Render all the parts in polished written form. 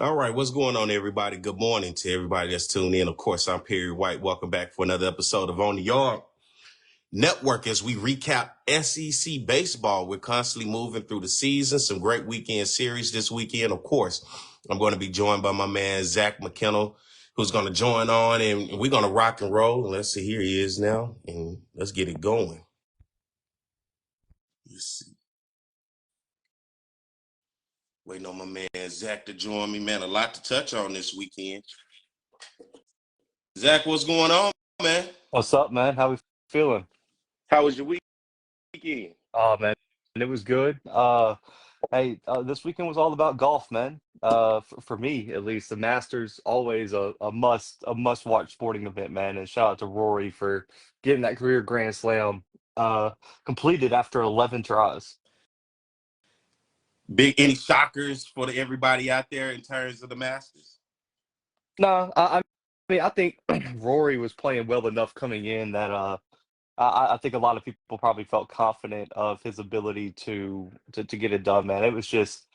All right, what's going on, everybody? Good morning to everybody that's tuned in. Of course, I'm Perry White. Welcome back for another episode of On the Yard Network as we recap SEC baseball. We're constantly moving through the season. Some great weekend series this weekend. Of course, I'm going to be joined by my man, Zach McKinnell, who's going to join on, and we're going to rock and roll. Let's see, here he is now, and let's get it going. Let's see. Waiting on my man, Zach, to join me, man. A lot to touch on this weekend. Zach, what's going on, man? What's up, man? How we feeling? How was your weekend? Oh, man, it was good. Hey, this weekend was all about golf, man. For me at least, the Masters always a must watch sporting event, man. And shout out to Rory for getting that career Grand Slam completed after 11 tries. Any shockers for everybody out there in terms of the Masters? No, I mean I think Rory was playing well enough coming in that I think a lot of people probably felt confident of his ability to get it done, man. It was just,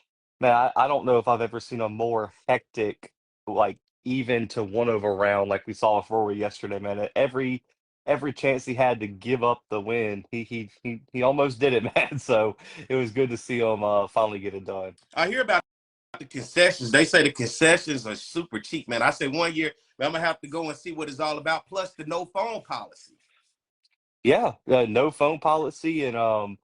man, I don't know if I've ever seen a more hectic, like even to one over round like we saw with Rory yesterday, man. At every chance he had to give up the win, he almost did it, man. So it was good to see him finally get it done. I hear about the concessions. They say the concessions are super cheap, man. I say one year, man, I'm gonna have to go and see what it's all about. Plus the no phone policy. Yeah, no phone policy and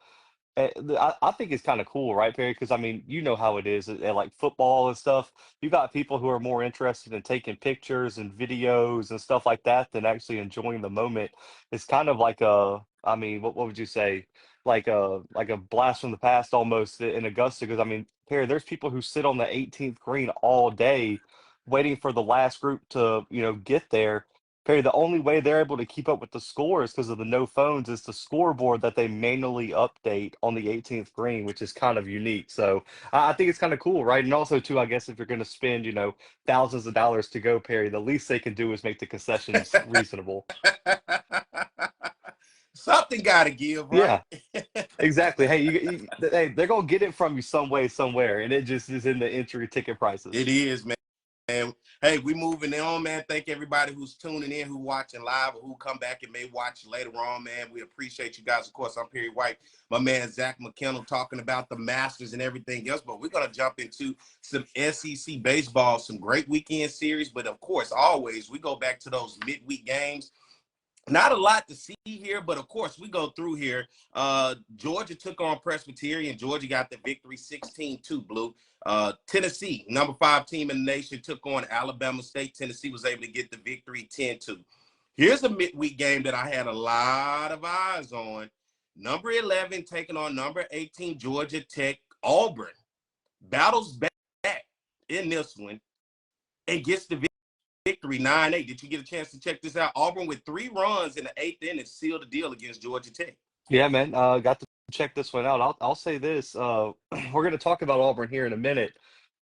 I think it's kind of cool, right, Perry? Because I mean, you know how it is at like football and stuff. You got people who are more interested in taking pictures and videos and stuff like that than actually enjoying the moment. It's kind of like I mean, what would you say? Like a blast from the past almost in Augusta. Because I mean, Perry, there's people who sit on the 18th green all day waiting for the last group to, get there. Perry, the only way they're able to keep up with the score is because of the no phones is the scoreboard that they manually update on the 18th green, which is kind of unique. So I think it's kind of cool, right? And also, too, I guess if you're going to spend, thousands of dollars to go, Perry, the least they can do is make the concessions reasonable. Something got to give, right? Yeah, exactly. Hey, hey, they're gonna get it from you some way, somewhere, and it just is in the entry ticket prices. It is, man. Hey, we moving on, man. Thank everybody who's tuning in, who watching live, or who come back and may watch later on, man. We appreciate you guys. Of course, I'm Perry White, my man Zach McKinnell, talking about the Masters and everything else. But we're gonna jump into some SEC baseball, some great weekend series. But of course, always we go back to those midweek games. Not a lot to see here, but of course we go through here. Georgia took on Presbyterian. Georgia got the victory 16-2 blue. Tennessee, number 5 team in the nation, took on Alabama State. Tennessee was able to get the victory 10-2. Here's a midweek game that I had a lot of eyes on. Number 11 taking on number 18 Georgia Tech. Auburn battles back in this one and gets the victory 9-8. Did you get a chance to check this out? Auburn with 3 runs in the 8th inning sealed the deal against Georgia Tech. Yeah, man. Got to check this one out. I'll say this. We're gonna talk about Auburn here in a minute.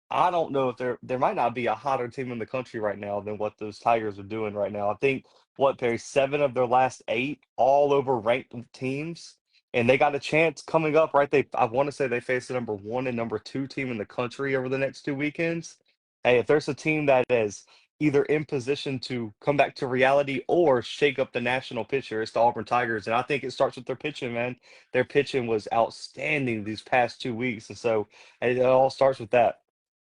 I don't know if there might not be a hotter team in the country right now than what those Tigers are doing right now. I think what, Perry, 7 of their last 8 all over ranked teams, and they got a chance coming up, right? I want to say they face the number 1 and number 2 team in the country over the next 2 weekends. Hey, if there's a team that is either in position to come back to reality or shake up the national picture, it's the Auburn Tigers, and I think it starts with their pitching, man. Their pitching was outstanding these past 2 weeks, and so hey, it all starts with that.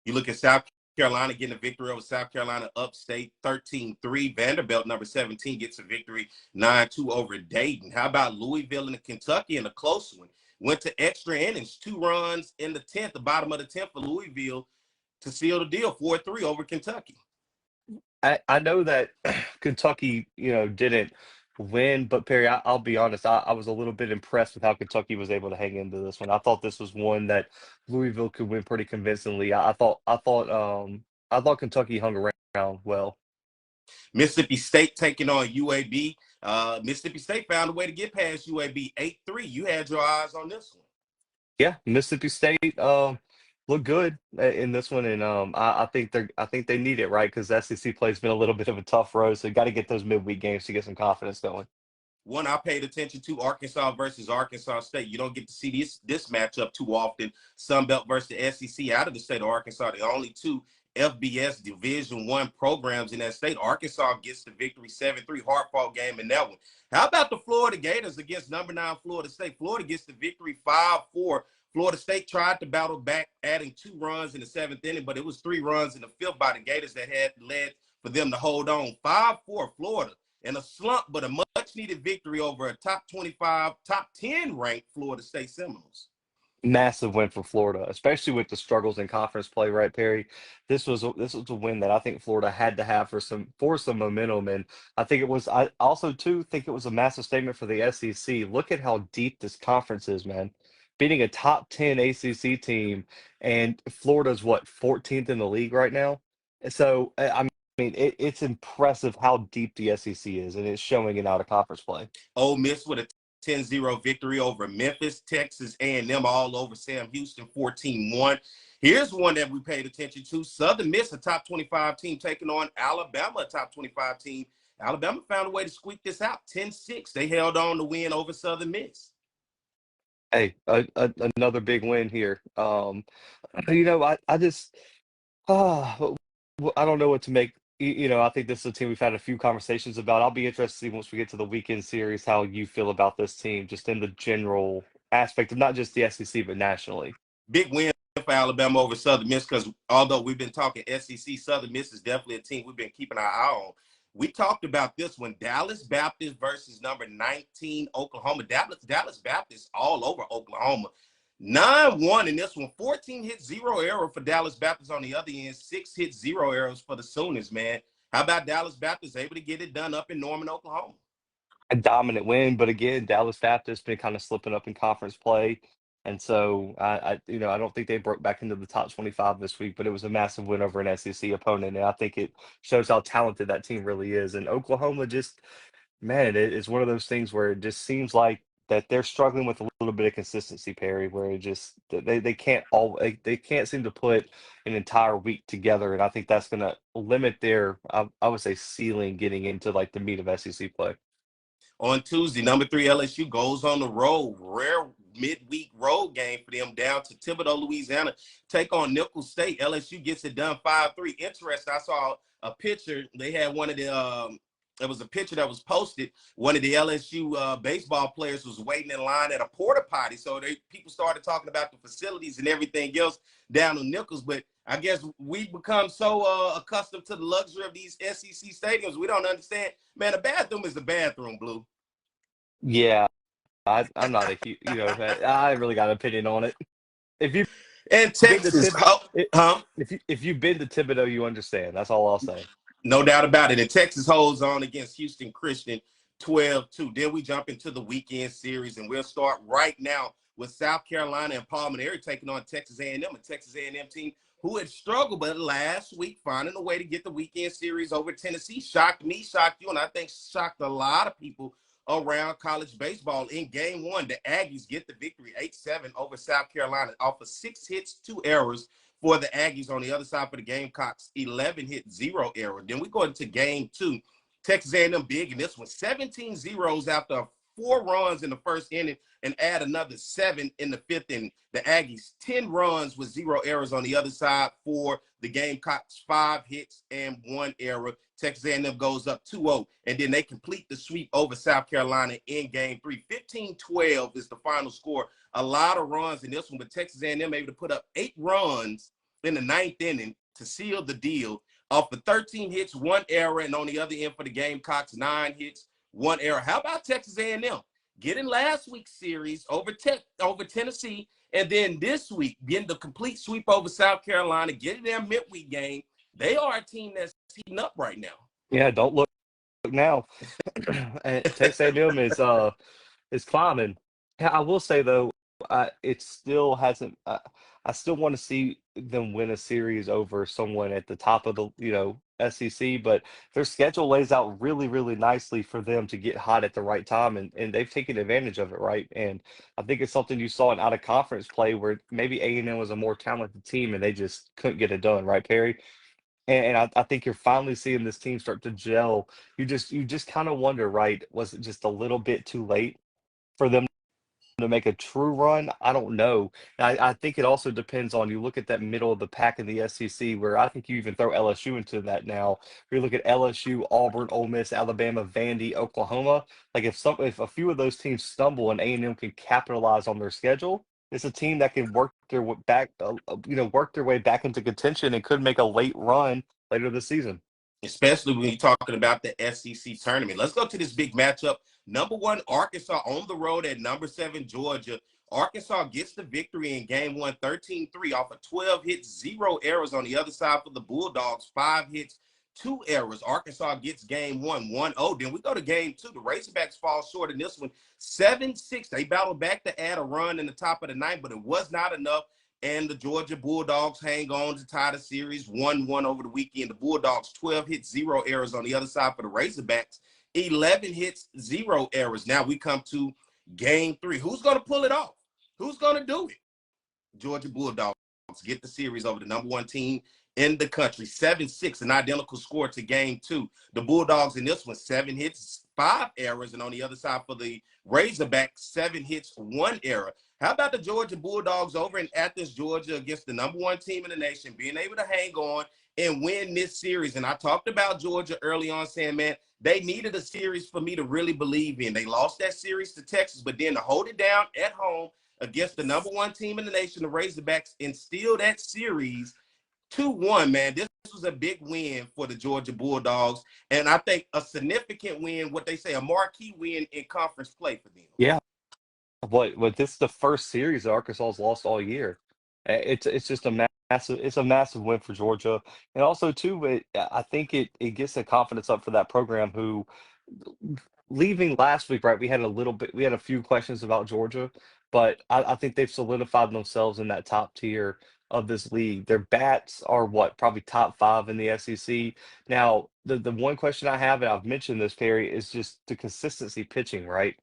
You look at South Carolina getting a victory over South Carolina upstate 13-3. Vanderbilt, number 17, gets a victory 9-2 over Dayton. How about Louisville and Kentucky in a close one? Went to extra innings, 2 runs in the 10th, the bottom of the 10th for Louisville to seal the deal 4-3 over Kentucky. I know that Kentucky, didn't win, but Perry, I'll be honest, I was a little bit impressed with how Kentucky was able to hang into this one. I thought this was one that Louisville could win pretty convincingly. I thought Kentucky hung around well. Mississippi State taking on UAB. Mississippi State found a way to get past UAB 8-3. You had your eyes on this one. Yeah, Mississippi State looked good in this one, and I think they need it, right? Because SEC play has been a little bit of a tough road, so you got to get those midweek games to get some confidence going. One I paid attention to, Arkansas versus Arkansas State. You don't get to see this matchup too often. Sunbelt versus the SEC out of the state of Arkansas, the only 2 FBS Division I programs in that state. Arkansas gets the victory 7-3, hard-fought game in that one. How about the Florida Gators against number 9 Florida State? Florida gets the victory 5-4. Florida State tried to battle back, adding 2 runs in the 7th inning, but it was 3 runs in the 5th by the Gators that had led for them to hold on. 5-4 Florida in a slump, but a much-needed victory over a top 25, top 10 ranked Florida State Seminoles. Massive win for Florida, especially with the struggles in conference play, right, Perry? This was a win that I think Florida had to have for some momentum, and I think it was. I also too think it was a massive statement for the SEC. Look at how deep this conference is, man. Beating a top 10 ACC team, and Florida's what 14th in the league right now. So I mean, it's impressive how deep the SEC is, and it's showing in out of conference play. Ole Miss with a 10-0 victory over Memphis, Texas A&M all over Sam Houston 14-1. Here's one that we paid attention to. Southern Miss, a top 25 team, taking on Alabama, a top 25 team. Alabama found a way to squeak this out, 10-6. They held on to win over Southern Miss. Hey, another big win here. I just Ah, I don't know what to make. I think this is a team we've had a few conversations about. I'll be interested to see once we get to the weekend series how you feel about this team, just in the general aspect of not just the SEC but nationally. Big win for Alabama over Southern Miss because although we've been talking SEC, Southern Miss is definitely a team we've been keeping our eye on. We talked about this one, Dallas Baptist versus number 19 Oklahoma. Dallas Baptist all over Oklahoma. 9-1 in this one. 14 hit, 0 error for Dallas Baptist on the other end. 6 hits, 0 errors for the Sooners, man. How about Dallas Baptist able to get it done up in Norman, Oklahoma? A dominant win, but again, Dallas Baptist been kind of slipping up in conference play, and so I don't think they broke back into the top 25 this week, but it was a massive win over an SEC opponent, and I think it shows how talented that team really is. And Oklahoma just Man, it's one of those things where it just seems like that they're struggling with a little bit of consistency, Perry, where it just they can't they can't seem to put an entire week together, and I think that's going to limit their I would say ceiling getting into like the meat of SEC play. On Tuesday, number 3 LSU goes on the road. Rare midweek road game for them down to Thibodaux, Louisiana. Take on Nicholls State. LSU gets it done 5-3. Interesting. I saw a picture. They had one of the it was a picture that was posted. One of the LSU baseball players was waiting in line at a porta potty. So people started talking about the facilities and everything else down in Nicholls. But I guess we become so accustomed to the luxury of these SEC stadiums, we don't understand. Man, a bathroom is a bathroom, Blue. Yeah, I'm not a I really got an opinion on it. If you've And been to Texas, huh? if you've been to Thibodeau, you understand. That's all I'll say. No doubt about it. And Texas holds on against Houston Christian 12-2. Then we jump into the weekend series, and we'll start right now with South Carolina and Palmetary taking on Texas A&M, a Texas A&M team who had struggled, but last week finding a way to get the weekend series over Tennessee. Shocked me, shocked you, and I think shocked a lot of people around college baseball. In game 1, the Aggies get the victory 8-7 over South Carolina off of 6 hits, 2 errors for the Aggies. On the other side for the Gamecocks, 11 hit, 0 error. Then we go into game 2. Texas A&M big in this one, 17 zeros after 4 runs in the first inning and add another 7 in the 5th inning. The Aggies, 10 runs with 0 errors on the other side for the Gamecocks, 5 hits and 1 error. Texas A&M goes up 2-0, and then they complete the sweep over South Carolina in game 3. 15-12 is the final score. A lot of runs in this one, but Texas A&M able to put up 8 runs in the 9th inning to seal the deal off of 13 hits, 1 error, and on the other end for the Gamecocks, 9 hits, 1 error. How about Texas A&M getting last week's series over Tennessee, and then this week getting the complete sweep over South Carolina, getting their midweek game? They are a team that's heating up right now. Yeah, don't look now. And Texas A&M is climbing. Yeah, I will say though, it still hasn't. I still want to see them win a series over someone at the top of the SEC, but their schedule lays out really, really nicely for them to get hot at the right time, and they've taken advantage of it, right? And I think it's something you saw in out of conference play where maybe A&M was a more talented team and they just couldn't get it done, right, Perry? And I think you're finally seeing this team start to gel. You just kind of wonder, right? Was it just a little bit too late for them to make a true run, I don't know. I think it also depends on you look at that middle of the pack in the SEC, where I think you even throw LSU into that now. If you look at LSU, Auburn, Ole Miss, Alabama, Vandy, Oklahoma, like if a few of those teams stumble and A&M can capitalize on their schedule, it's a team that can work their back, work their way back into contention and could make a late run later this season. Especially when you're talking about the SEC tournament. Let's go to this big matchup. Number 1, Arkansas on the road at number 7, Georgia. Arkansas gets the victory in game 1, 13-3 off of 12 hits, 0 errors on the other side for the Bulldogs, 5 hits, 2 errors. Arkansas gets game 1, 1-0. Then we go to game 2. The Razorbacks fall short in this one, 7-6. They battled back to add a run in the top of the ninth, but it was not enough. And the Georgia Bulldogs hang on to tie the series 1-1 over the weekend. The Bulldogs 12 hits, 0 errors on the other side for the Razorbacks. 11 hits, 0 errors. Now we come to game 3. Who's going to pull it off? Who's going to do it? Georgia Bulldogs get the series over the number 1 team in the country. 7-6, an identical score to game 2. The Bulldogs in this one, 7 hits, 5 errors. And on the other side for the Razorbacks, 7 hits, 1 error. How about the Georgia Bulldogs over in Athens, Georgia, against the number 1 team in the nation, being able to hang on and win this series? And I talked about Georgia early on saying, man, they needed a series for me to really believe in. They lost that series to Texas, but then to hold it down at home against the number 1 team in the nation, the Razorbacks, and steal that series 2-1, man. This was a big win for the Georgia Bulldogs, and I think a significant win, what they say, a marquee win in conference play for them. Yeah. What this is the first series that Arkansas's lost all year. It's just a massive win for Georgia. And also too, I think it gets the confidence up for that program who leaving last week, right? We had a few questions about Georgia, but I think they've solidified themselves in that top tier of this league. Their bats are probably top 5 in the SEC. Now, the one question I have, and I've mentioned this, Perry, is just the consistency pitching, right?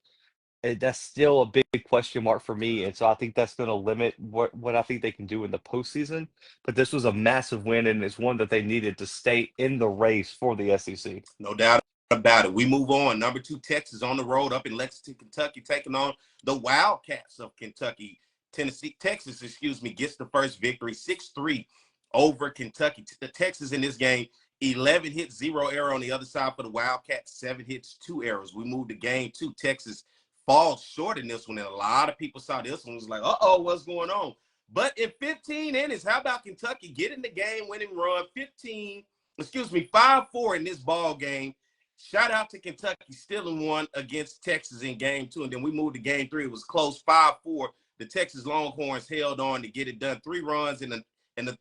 That's still a big question mark for me, and so I think that's going to limit what I think they can do in the postseason. But this was a massive win, and it's one that they needed to stay in the race for the SEC. No doubt about it. We move on. Number 2, Texas on the road up in Lexington, Kentucky, taking on the Wildcats of Kentucky. Texas, gets the first victory, 6-3 over Kentucky. The Texas in this game, 11 hits, 0 error on the other side for the Wildcats, 7 hits, 2 errors. We move to game 2. Texas falls short in this one, and a lot of people saw this one was like, what's going on? But in 15 innings, how about Kentucky getting the game-winning run, 5-4 in this ball game. Shout out to Kentucky stealing one against Texas in game 2, and then we moved to game 3. It was close, 5-4. The Texas Longhorns held on to get it done. 3 runs in the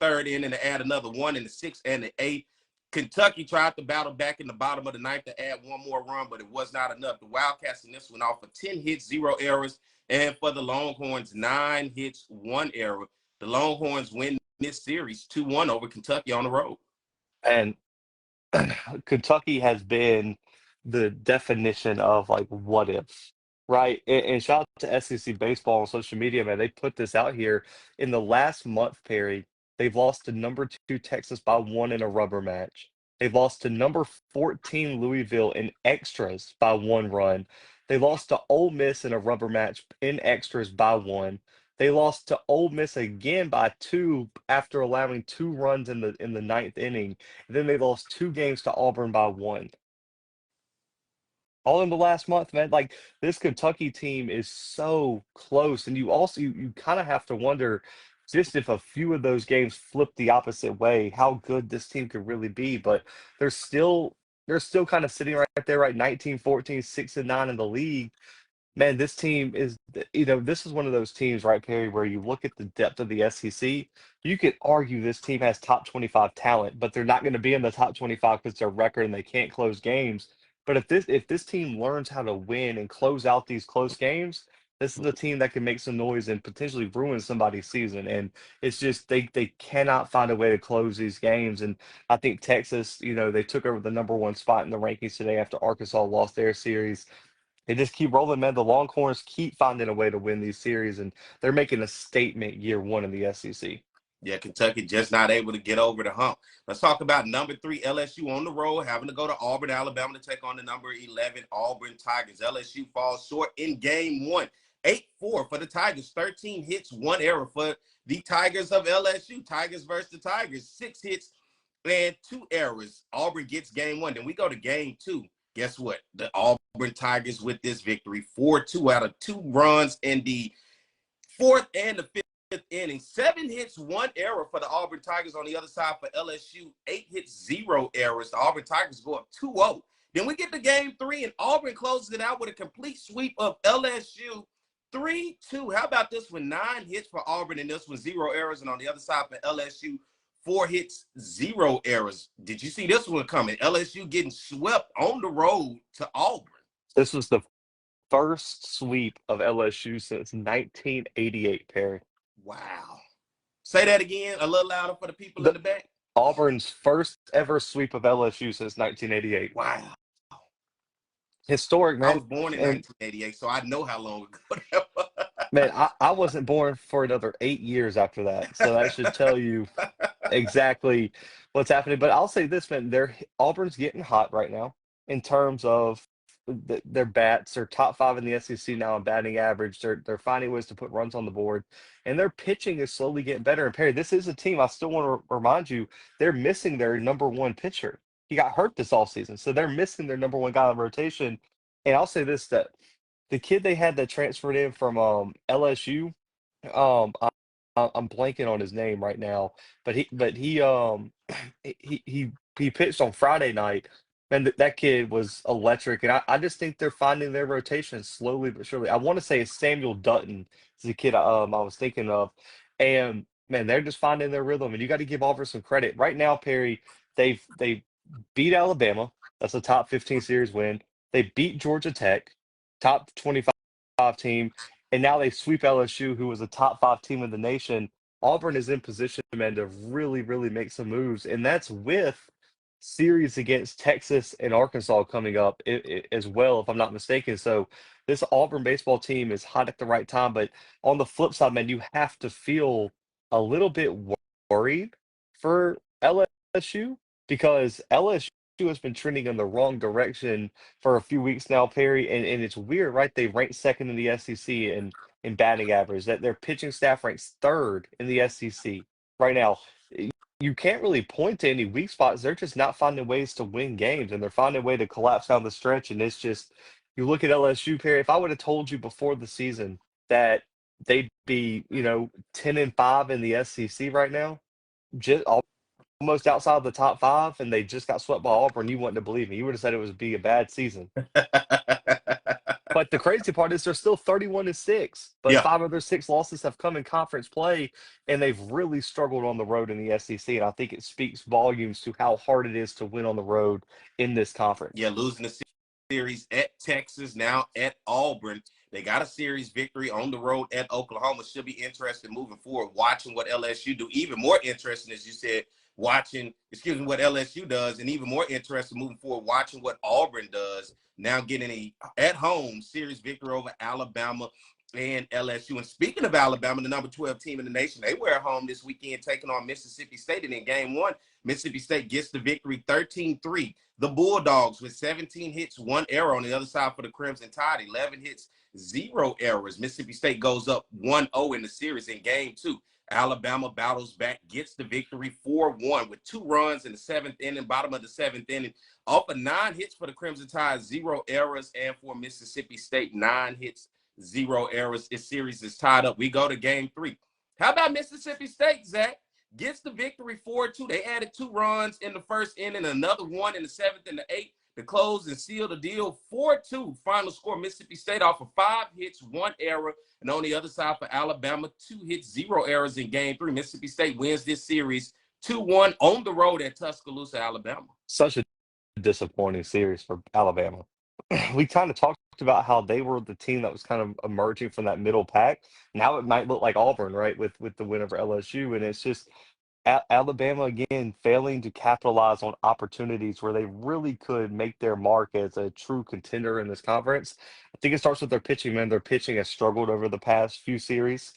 third inning to add another 1 in the 6th and the 8th. Kentucky tried to battle back in the bottom of the 9th to add 1 more run, but it was not enough. The Wildcats in this one off of 10 hits, 0 errors, and for the Longhorns, 9 hits, 1 error. The Longhorns win this series 2-1 over Kentucky on the road. And Kentucky has been the definition of like what if, right? And shout out to SEC baseball on social media, man. They put this out here in the last month, Perry. They've lost to number 2 Texas by 1 in a rubber match. They've lost to number 14 Louisville in extras by 1 run. They lost to Ole Miss in a rubber match in extras by 1. They lost to Ole Miss again by 2 after allowing 2 runs in the ninth inning. And then they lost 2 games to Auburn by 1. All in the last month, man. Like this Kentucky team is so close, and you kind of have to wonder just if a few of those games flip the opposite way, how good this team could really be. But they're still kind of sitting right there, right? 19-14, 6-9 in the league. Man, this team is, this is one of those teams, right, Perry, where you look at the depth of the SEC, you could argue this team has top 25 talent, but they're not going to be in the top 25 because their record and they can't close games. But if this team learns how to win and close out these close games, this is a team that can make some noise and potentially ruin somebody's season. And it's just they cannot find a way to close these games. And I think Texas, they took over the number 1 spot in the rankings today after Arkansas lost their series. They just keep rolling, man. The Longhorns keep finding a way to win these series, and they're making a statement year 1 in the SEC. Yeah, Kentucky just not able to get over the hump. Let's talk about number 3, LSU on the road, having to go to Auburn, Alabama to take on the number 11 Auburn Tigers. LSU falls short in game 1, 8-4 for the Tigers. 13 hits, 1 error for the Tigers of LSU. Tigers versus the Tigers. 6 hits and 2 errors. Auburn gets game 1. Then we go to game 2. Guess what? The Auburn Tigers with this victory. 4-2 out of 2 runs in the 4th and the 5th inning. 7 hits, 1 error for the Auburn Tigers. On the other side for LSU, 8 hits, 0 errors. The Auburn Tigers go up 2-0. Then we get to game 3, and Auburn closes it out with a complete sweep of LSU. 3-2. How about this one? 9 hits for Auburn, and this one 0 errors. And on the other side for LSU, 4 hits, 0 errors. Did you see this one coming? LSU getting swept on the road to Auburn. This was the first sweep of LSU since 1988, Perry. Wow. Say that again, a little louder for the people in the back. Auburn's first ever sweep of LSU since 1988. Wow. Historic, man. I was born in 1988, so I know how long ago that was. Man, I wasn't born for another 8 years after that, so that should tell you exactly what's happening. But I'll say this, man, Auburn's getting hot right now in terms of their bats. They're top 5 in the SEC now in batting average. They're finding ways to put runs on the board, and their pitching is slowly getting better. And Perry, this is a team, I still want to remind you, they're missing their number 1 pitcher. He got hurt this offseason, so they're missing their number 1 guy in rotation. And I'll say this, that the kid they had that transferred in from LSU, um, I, I'm blanking on his name right now, but he pitched on Friday night, and that kid was electric. And I just think they're finding their rotation slowly but surely. I want to say it's Samuel Dutton is the kid I was thinking of, and man, they're just finding their rhythm. And you got to give Auburn some credit right now, Perry. They beat Alabama. That's a top 15 series win. They beat Georgia Tech, top 25 team, and now they sweep LSU, who was a top 5 team in the nation. Auburn is in position, man, to really, really make some moves, and that's with series against Texas and Arkansas coming up as well, if I'm not mistaken. So this Auburn baseball team is hot at the right time, but on the flip side, man, you have to feel a little bit worried for LSU because LSU has been trending in the wrong direction for a few weeks now, Perry, and it's weird, right? They rank 2nd in the SEC in batting average. That their pitching staff ranks 3rd in the SEC right now. You can't really point to any weak spots. They're just not finding ways to win games, and they're finding a way to collapse down the stretch. And it's just, you look at LSU, Perry. If I would have told you before the season that they'd be, 10-5 in the SEC right now, just almost outside the top 5, and they just got swept by Auburn, you wouldn't have believed me. You would have said it would be a bad season. But the crazy part is they're still 31-6, but Yeah. 5 of their 6 losses have come in conference play, and they've really struggled on the road in the SEC. And I think it speaks volumes to how hard it is to win on the road in this conference. Yeah, losing the series at Texas, now at Auburn. They got a series victory on the road at Oklahoma. Should be interesting moving forward, watching what LSU do. Even more interesting, as you said, watching what LSU does, and even more interesting moving forward, watching what Auburn does. Now getting a at-home series victory over Alabama and LSU. And speaking of Alabama, the number 12 team in the nation, they were at home this weekend taking on Mississippi State. And in game 1, Mississippi State gets the victory 13-3. The Bulldogs with 17 hits, 1 error on the other side for the Crimson Tide, 11 hits, 0 errors. Mississippi State goes up 1-0 in the series in game 2. Alabama battles back, gets the victory 4-1 with 2 runs in the 7th inning, bottom of the 7th inning. Off of 9 hits for the Crimson Tide, 0 errors, and for Mississippi State, 9 hits, 0 errors. This series is tied up. We go to game 3. How about Mississippi State, Zach? Gets the victory 4-2. They added 2 runs in the 1st inning, another 1 in the 7th and the 8th to close and seal the deal. 4-2 final score. Mississippi State off of 5 hits, 1 error. And on the other side for Alabama, 2 hits, 0 errors in game 3. Mississippi State wins this series 2-1 on the road at Tuscaloosa, Alabama. Such a disappointing series for Alabama. We kind of talked about how they were the team that was kind of emerging from that middle pack. Now it might look like Auburn, right, with the win over LSU. And it's just Alabama, again, failing to capitalize on opportunities where they really could make their mark as a true contender in this conference. I think it starts with their pitching, man. Their pitching has struggled over the past few series.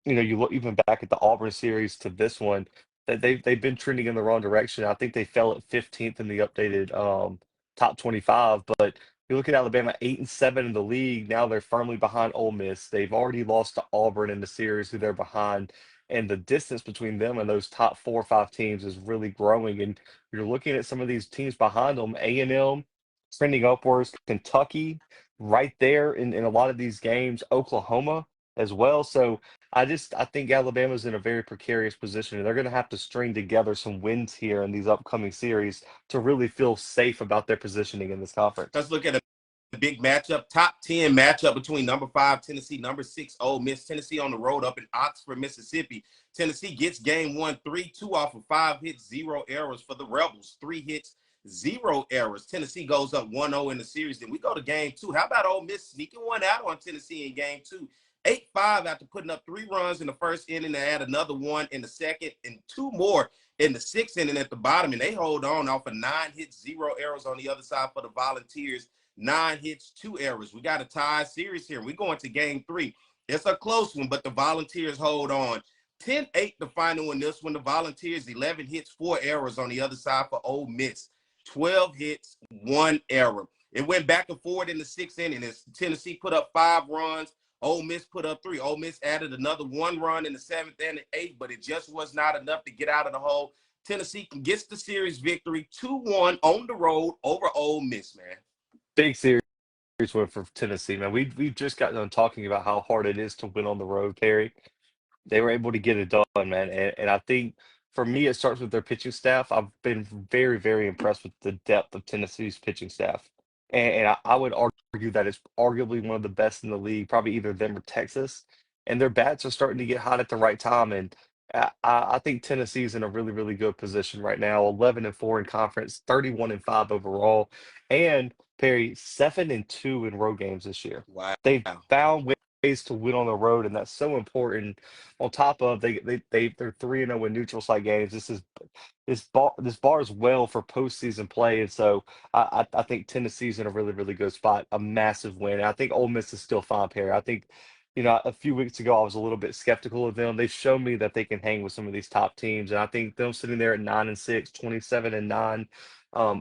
You look even back at the Auburn series to this one, that they've been trending in the wrong direction. I think they fell at 15th in the updated top 25, but You look at Alabama, 8-7 in the league. Now they're firmly behind Ole Miss. They've already lost to Auburn in the series, who they're behind. And the distance between them and those top 4 or 5 teams is really growing. And you're looking at some of these teams behind them, A&M trending upwards, Kentucky right there in a lot of these games, Oklahoma as well. So I think Alabama's in a very precarious position, and they're going to have to string together some wins here in these upcoming series to really feel safe about their positioning in this conference. Let's look at a big matchup, top 10 matchup between number 5 Tennessee, number 6 Ole Miss. Tennessee on the road up in Oxford, Mississippi. Tennessee gets game 1, 3-2 off of 5 hits, 0 errors for the Rebels. 3 hits, 0 errors. Tennessee goes up 1-0 in the series. Then we go to game 2. How about Ole Miss sneaking one out on Tennessee in game 2? 8-5 after putting up 3 runs in the first inning. They add another 1 in the second and 2 more in the 6th inning at the bottom. And they hold on off of 9 hits, 0 errors on the other side for the Volunteers. 9 hits, 2 errors. We got a tie series here. We're going to game 3. It's a close one, but the Volunteers hold on. 10-8 the final in this one. The Volunteers, 11 hits, 4 errors on the other side for Ole Miss. 12 hits, 1 error. It went back and forth in the 6th inning as Tennessee put up 5 runs. Ole Miss put up 3. Ole Miss added another 1 run in the 7th and the 8th, but it just was not enough to get out of the hole. Tennessee gets the series victory 2-1 on the road over Ole Miss, man. Big series win for Tennessee, man. We've just got done talking about how hard it is to win on the road, Perry. They were able to get it done, man. And I think for me, it starts with their pitching staff. I've been very, very impressed with the depth of Tennessee's pitching staff. And I would argue that it's arguably one of the best in the league, probably either them or Texas. And their bats are starting to get hot at the right time. And I think Tennessee's in a really, really good position right now. 11-4 in conference, 31-5 overall. And Perry, 7-2 in road games this year. Wow. They've found ways to win on the road, and that's so important. On top of they're 3-0 in neutral site games. This bar is well for postseason play, and so I think Tennessee's in a really, really good spot. A massive win. I think Ole Miss is still fine, Perry. I think, a few weeks ago I was a little bit skeptical of them. They've shown me that they can hang with some of these top teams, and I think them sitting there at 9-6, 27-9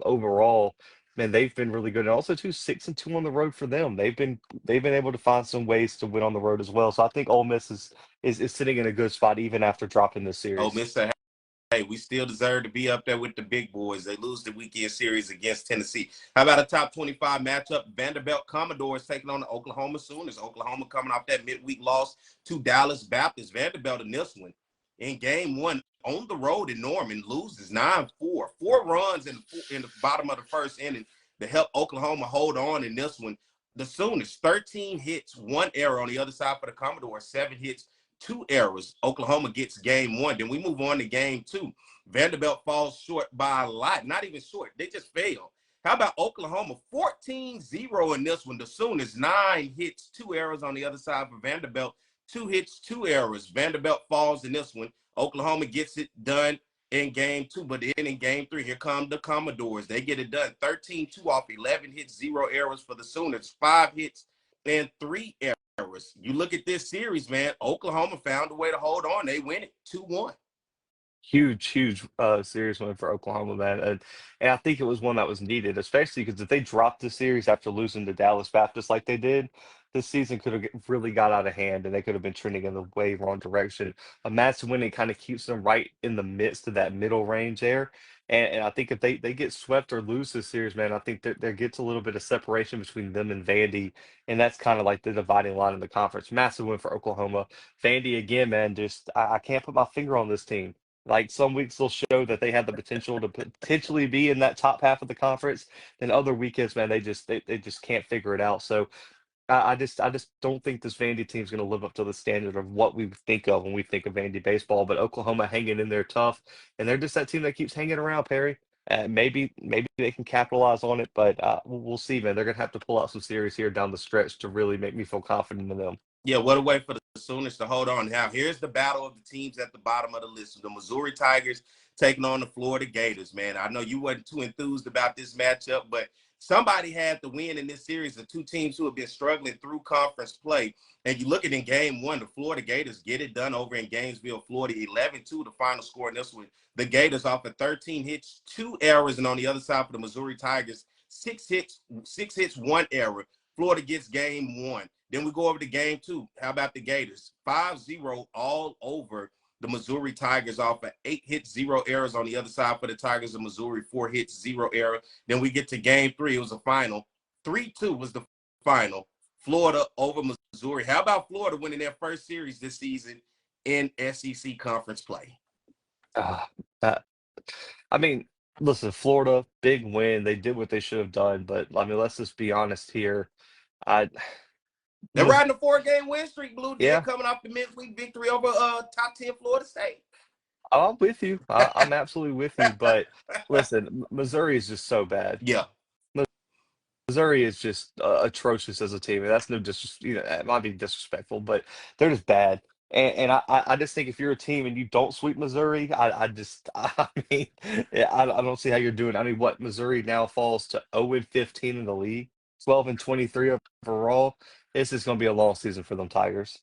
overall. Man, they've been really good, and also too 6-2 on the road for them. They've been able to find some ways to win on the road as well. So I think Ole Miss is sitting in a good spot even after dropping this series. Ole Miss said, hey, we still deserve to be up there with the big boys. They lose the weekend series against Tennessee. How about a top 25 matchup? Vanderbilt Commodores taking on the Oklahoma Sooners. Oklahoma coming off that midweek loss to Dallas Baptist. Vanderbilt in this one, in game 1, on the road in Norman, loses 9-4. 4 runs in the bottom of the first inning to help Oklahoma hold on in this one. The Sooners, 13 hits, 1 error on the other side for the Commodores, 7 hits, 2 errors. Oklahoma gets game 1. Then we move on to game 2. Vanderbilt falls short by a lot. Not even short. They just fail. How about Oklahoma? 14-0 in this one. The Sooners, 9 hits, 2 errors on the other side for Vanderbilt. 2 hits, 2 errors. Vanderbilt falls in this one. Oklahoma gets it done in game 2. But then in game 3, here come the Commodores. They get it done. 13-2 off 11 hits, 0 errors for the Sooners. 5 hits and 3 errors. You look at this series, man, Oklahoma found a way to hold on. They win it 2-1. Huge series win for Oklahoma, man. And I think it was one that was needed, especially because if they dropped the series after losing to Dallas Baptist like they did, this season could have really got out of hand and they could have been trending in the way wrong direction. A massive win, it kind of keeps them right in the midst of that middle range there. And I think if they get swept or lose this series, man, I think that there gets a little bit of separation between them and Vandy. And that's kind of like the dividing line in the conference. Massive win for Oklahoma. Vandy, again, man, just I can't put my finger on this team. Like some weeks they'll show that they have the potential to potentially be in that top half of the conference. Then other weekends, man, they just can't figure it out. So I just don't think this Vandy team is going to live up to the standard of what we think of when we think of Vandy baseball. But Oklahoma hanging in there tough, and they're just that team that keeps hanging around, Perry. Maybe they can capitalize on it, but we'll see, man. They're going to have to pull out some series here down the stretch to really make me feel confident in them. Yeah, what a way for the Sooners to hold on. Now, here's the battle of the teams at the bottom of the list. The Missouri Tigers taking on the Florida Gators, man. I know you wasn't too enthused about this matchup, but somebody had to win in this series of 2 teams who have been struggling through conference play. And you look at in game 1, the Florida Gators get it done over in Gainesville, Florida, 11-2, the final score in this one. The Gators off of 13 hits, 2 errors, and on the other side for the Missouri Tigers, six hits, one error. Florida gets game one. Then we go over to game two. How about the Gators? 5-0 all over the Missouri Tigers off of 8 hits, 0 errors on the other side for the Tigers of Missouri, 4 hits, 0 error. Then we get to game three. It was a final. 3-2 was the final. Florida over Missouri. How about Florida winning their first series this season in SEC conference play? Uh, uh, I mean, listen, Florida, big win. They did what they should have done, but I mean, let's just be honest here. I They're Mis- riding a 4-game win streak, Blue did, yeah, coming off the midweek victory over top 10 Florida State. I'm with you. I'm absolutely with you. But listen, Missouri is just so bad. Yeah. Missouri is just atrocious as a team, and that's no disres it might be disrespectful, but they're just bad. And I just think if you're a team and you don't sweep Missouri, I just I mean yeah, I don't see how you're doing. I mean, what Missouri now falls to 0-15 in the league, 12-23 overall. This is going to be a long season for them Tigers.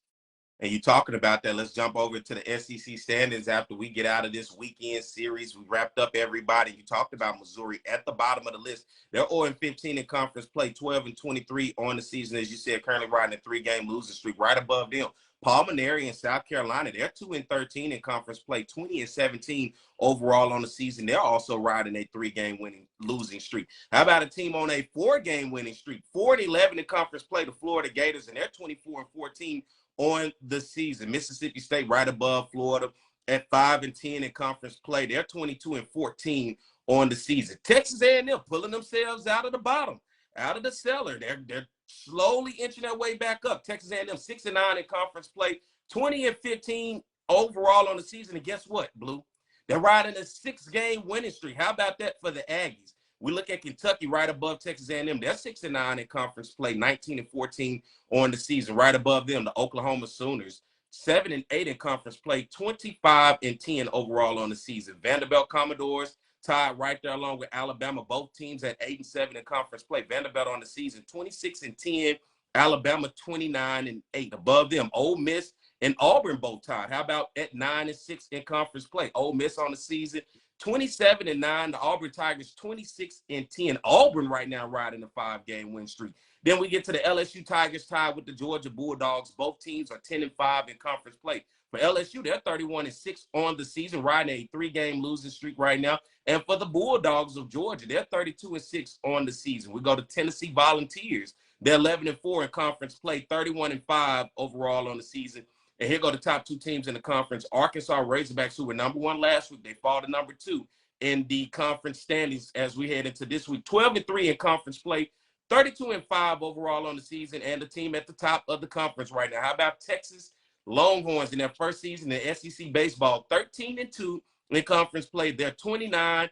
And you talking about that, let's jump over to the SEC standings after we get out of this weekend series. We wrapped up everybody. You talked about Missouri at the bottom of the list. They're 0-15 in conference play, 12-23 on the season, as you said, currently riding a 3-game losing streak. Right above them, Palm and South Carolina, they're 2-13 in conference play, 20-17 overall on the season. They're also riding a 3-game winning losing streak. How about a team on a 4-game winning streak, 4-11 in conference play, the Florida Gators, and they're 24-14 on the season. Mississippi State right above Florida at 5-10 in conference play. They're 22-14 on the season. Texas A&M pulling themselves out of the bottom, out of the cellar. They're slowly inching their way back up. Texas A&M 6-9 in conference play, 20-15 overall on the season. And guess what, Blue? They're riding a 6-game winning streak. How about that for the Aggies? We look at Kentucky right above Texas A&M. They're 6-9 in conference play, 19-14 on the season. Right above them, the Oklahoma Sooners, 7-8 in conference play, 25-10 overall on the season. Vanderbilt Commodores tied right there along with Alabama. Both teams at 8-7 in conference play. Vanderbilt on the season, 26-10. Alabama 29-8. Above them, Ole Miss and Auburn both tied. How about at 9-6 in conference play? Ole Miss on the season, 27-9. The Auburn Tigers 26-10. Auburn right now riding a 5-game win streak. Then we get to the LSU Tigers tied with the Georgia Bulldogs. Both teams are 10-5 in conference play. For LSU, they're 31-6 on the season, riding a 3-game losing streak right now. And for the Bulldogs of Georgia, they're 32-6 on the season. We go to Tennessee Volunteers. They're 11-4 in conference play, 31-5 overall on the season. And here go the top 2 teams in the conference. Arkansas Razorbacks, who were number 1 last week, they fall to number 2 in the conference standings as we head into this week. 12-3 in conference play, 32-5 overall on the season, and the team at the top of the conference right now. How about Texas Longhorns in their first season in SEC baseball? 13-2 in conference play. They're 29-5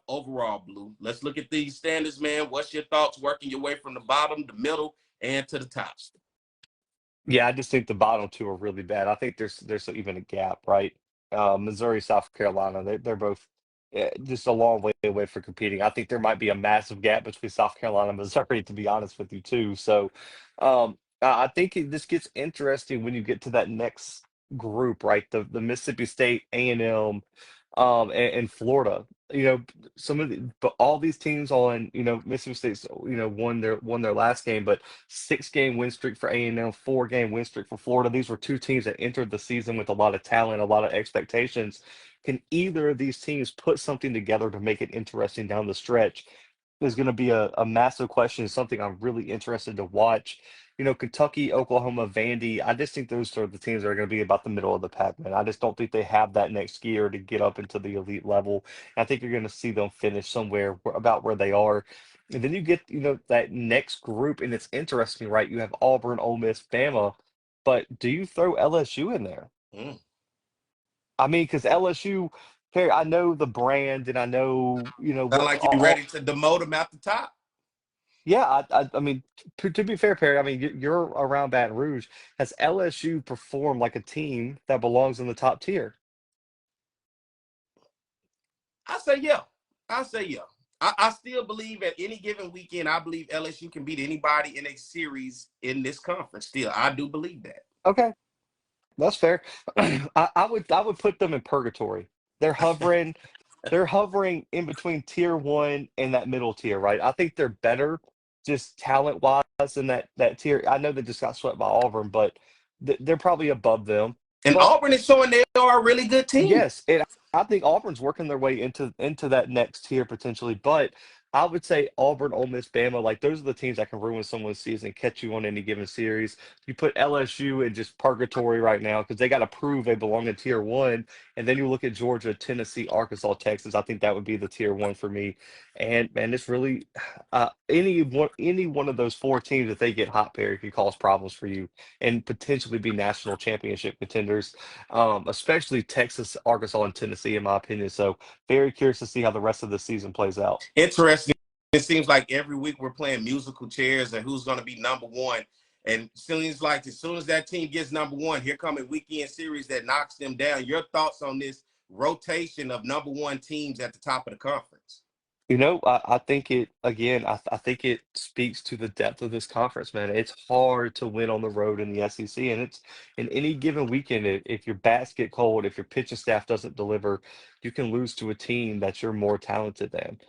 overall, Blue. Let's look at these standings, man. What's your thoughts working your way from the bottom, the middle, and to the tops? Yeah, I just think the bottom 2 are really bad. I think there's even a gap, right? Missouri, South Carolina, they're both just a long way away for competing. I think there might be a massive gap between South Carolina and Missouri, to be honest with you, too. So, I think this gets interesting when you get to that next group, right? The Mississippi State, A&M, and Florida. You know, but all these teams on, Mississippi State's, won their last game, but 6-game win streak for A&M, 4-game win streak for Florida. These were 2 teams that entered the season with a lot of talent, a lot of expectations. Can either of these teams put something together to make it interesting down the stretch? Is going to be a massive question, something I'm really interested to watch. Kentucky, Oklahoma, Vandy, I just think those are the teams that are going to be about the middle of the pack, man. I just don't think they have that next gear to get up into the elite level. I think you're going to see them finish somewhere about where they are. And then you get, that next group, and it's interesting, right? You have Auburn, Ole Miss, Bama, but do you throw LSU in there? Mm. I mean, because LSU, Perry, I know the brand, and I know, Sound what like you're ready to demote them at the top. yeah, I mean, to be fair, Perry, I mean, you're around Baton Rouge. Has LSU performed like a team that belongs in the top tier? I say yeah. I say yeah. I still believe at any given weekend, I believe LSU can beat anybody in a series in this conference. Still, I do believe that. Okay, that's fair. I would put them in purgatory. They're hovering. they're hovering in between tier one and that middle tier, right? I think they're better just talent wise than that tier. I know they just got swept by Auburn, but they're probably above them. And But Auburn is showing they are a really good team. yes, and I think Auburn's working their way into that next tier potentially. But I would say Auburn, Ole Miss, Bama, like those are the teams that can ruin someone's season, catch you on any given series. You put LSU in just purgatory right now because they got to prove they belong in tier one. And then you look at Georgia, Tennessee, Arkansas, Texas. I think that would be the tier one for me. And man, it's really any one of those four teams, if they get hot, Perry, could cause problems for you and potentially be national championship contenders, especially Texas, Arkansas, and Tennessee, in my opinion. So very curious to see how the rest of the season plays out. Interesting. It seems like every week we're playing musical chairs and who's going to be number one. And seems like as soon as that team gets number one, here come a weekend series that knocks them down. Your thoughts on this rotation of number one teams at the top of the conference? I think it again. I think it speaks to the depth of this conference, man. It's hard to win on the road in the SEC, and it's in any given weekend. If your bats get cold, if your pitching staff doesn't deliver, you can lose to a team that you're more talented than,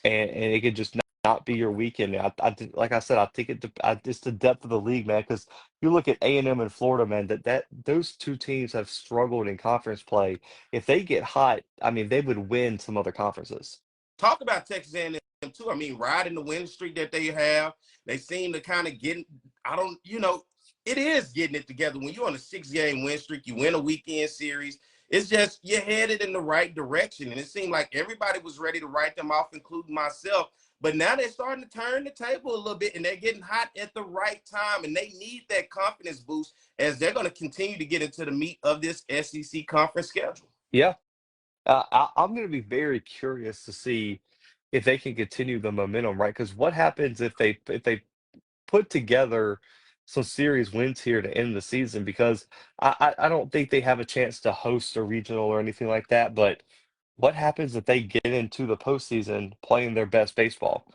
and it could just not be your weekend. Like I said, I think it's the depth of the league, man. Because you look at A&M and Florida, man. That those two teams have struggled in conference play. If they get hot, I mean, they would win some other conferences. Talk about Texas A&M too. I mean, riding the win streak that they have, they seem to kind of get. I don't, it is getting it together. When you're on a 6-game win streak, you win a weekend series. It's just you're headed in the right direction, and it seemed like everybody was ready to write them off, including myself. But now they're starting to turn the table a little bit, and they're getting hot at the right time, and they need that confidence boost as they're going to continue to get into the meat of this SEC conference schedule. Yeah. I'm going to be very curious to see if they can continue the momentum, right? Because what happens if they put together some series wins here to end the season? Because I don't think they have a chance to host a regional or anything like that. But what happens if they get into the postseason playing their best baseball?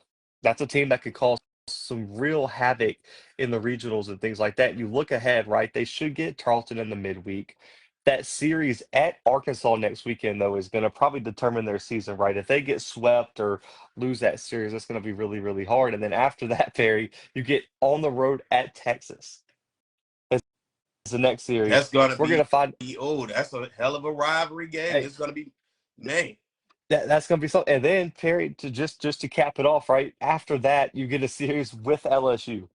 That's a team that could cause some real havoc in the regionals and things like that. You look ahead, right? They should get Charleston in the midweek. That series at Arkansas next weekend, though, is going to probably determine their season, right? If they get swept or lose that series, it's going to be really, really hard. And then after that, Perry, you get on the road at Texas as the next series. That's going to We're going be, to find, that's a hell of a rivalry game. hey, It's going to be, man. that's going to be something. And then Perry, to just to cap it off, right after that, you get a series with LSU.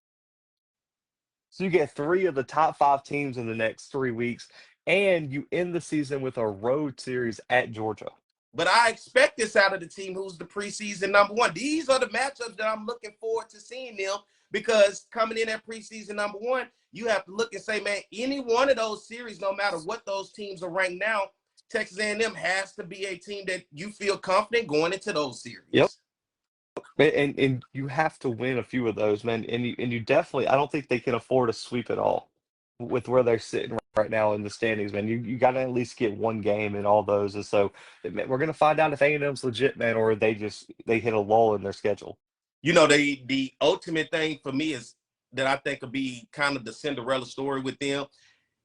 So you get three of the top five teams in the next 3 weeks, and you end the season with a road series at Georgia. But I expect this out of the team who's the preseason number one. These are the matchups that I'm looking forward to seeing them, because coming in at preseason number one, you have to look and say, man, any one of those series, no matter what those teams are ranked now, Texas A&M has to be a team that you feel confident going into those Yep. series. And you have to win a few of those, man. And you definitely, I don't think they can afford a sweep at all with where they're sitting right now in the standings, man. You got to at least get one game in all those. And so man, we're gonna find out if A&M's legit, man, or they hit a lull in their schedule. The ultimate thing for me is that I think will be kind of the Cinderella story with them.